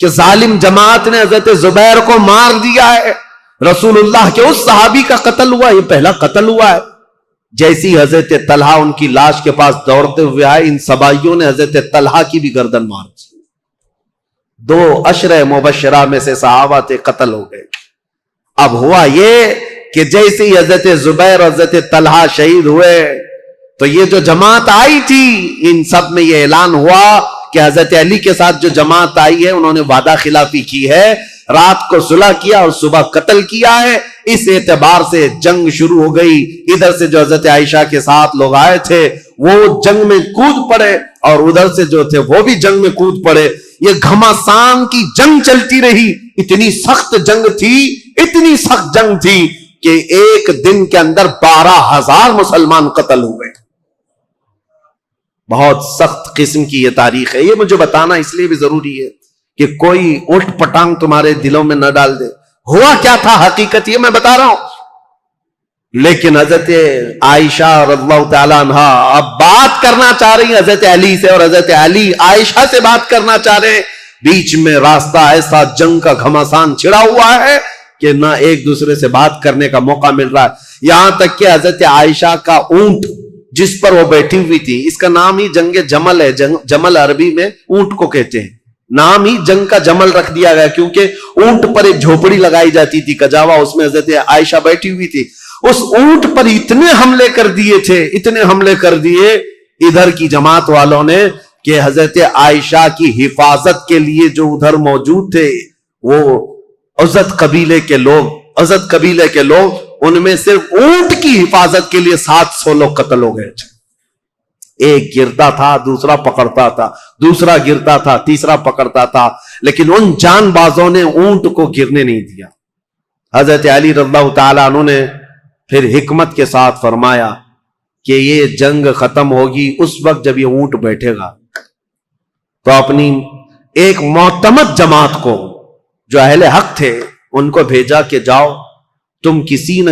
کہ ظالم جماعت نے حضرت زبیر کو مار دیا ہے، رسول اللہ کے اس صحابی کا قتل ہوا، یہ پہلا قتل ہوا ہے۔ جیسی حضرت طلحہ ان کی لاش کے پاس دوڑتے ہوئے آئے، ان سبائیوں نے حضرت طلحہ کی بھی گردن مار دی۔ 2 عشرہ مبشرہ میں سے صحابہ تھے، قتل ہو گئے۔ اب ہوا یہ کہ جیسے ہی حضرت زبیر اور حضرت طلحہ شہید ہوئے تو یہ جو جماعت آئی تھی ان سب میں یہ اعلان ہوا کہ حضرت علی کے ساتھ جو جماعت آئی ہے انہوں نے وعدہ خلافی کی ہے، رات کو صلح کیا اور صبح قتل کیا ہے۔ اس اعتبار سے جنگ شروع ہو گئی۔ ادھر سے جو حضرت عائشہ کے ساتھ لوگ آئے تھے وہ جنگ میں کود پڑے اور ادھر سے جو تھے وہ بھی جنگ میں کود پڑے۔ یہ گھمسان کی جنگ چلتی رہی، اتنی سخت جنگ تھی، اتنی سخت جنگ تھی کہ ایک دن کے اندر 12,000 مسلمان قتل ہوئے۔ بہت سخت قسم کی یہ تاریخ ہے۔ یہ مجھے بتانا اس لیے بھی ضروری ہے کہ کوئی اٹھ پٹانگ تمہارے دلوں میں نہ ڈال دے۔ ہوا کیا تھا حقیقت یہ میں بتا رہا ہوں، لیکن حضرت عائشہ رضی اللہ تعالیٰ عنہ اب بات کرنا چاہ رہی حضرت علی سے، اور حضرت علی عائشہ سے بات کرنا چاہ رہے ہیں۔ بیچ میں راستہ ایسا جنگ کا گھمسان چھڑا ہوا ہے کہ نہ ایک دوسرے سے بات کرنے کا موقع مل رہا ہے۔ یہاں تک کہ حضرت عائشہ کا اونٹ جس پر وہ بیٹھی ہوئی تھی، اس کا نام ہی جنگ جمل ہے۔ جمل عربی میں اونٹ کو کہتے ہیں، نام ہی جنگ کا جمل رکھ دیا گیا کیونکہ اونٹ پر ایک جھوپڑی لگائی جاتی تھی کجاوا، اس میں حضرت عائشہ بیٹھی ہوئی تھی۔ اس اونٹ پر اتنے حملے کر دیے تھے، اتنے حملے کر دیے ادھر کی جماعت والوں نے کہ حضرت عائشہ کی حفاظت کے لیے جو ادھر موجود تھے وہ عزت قبیلے کے لوگ ان میں صرف اونٹ کی حفاظت کے لیے 700 لوگ قتل ہو گئے تھے۔ ایک گرتا تھا، دوسرا پکڑتا تھا، دوسرا گرتا تھا، تیسرا پکڑتا تھا، لیکن ان جان بازوں نے اونٹ کو گرنے نہیں دیا۔ حضرت علی رضی اللہ تعالیٰ عنہ نے پھر حکمت کے ساتھ فرمایا کہ یہ جنگ ختم ہوگی اس وقت جب یہ اونٹ بیٹھے گا، تو اپنی ایک معتمد جماعت کو جو اہل حق تھے ان کو بھیجا کہ جاؤ تم کسی نہ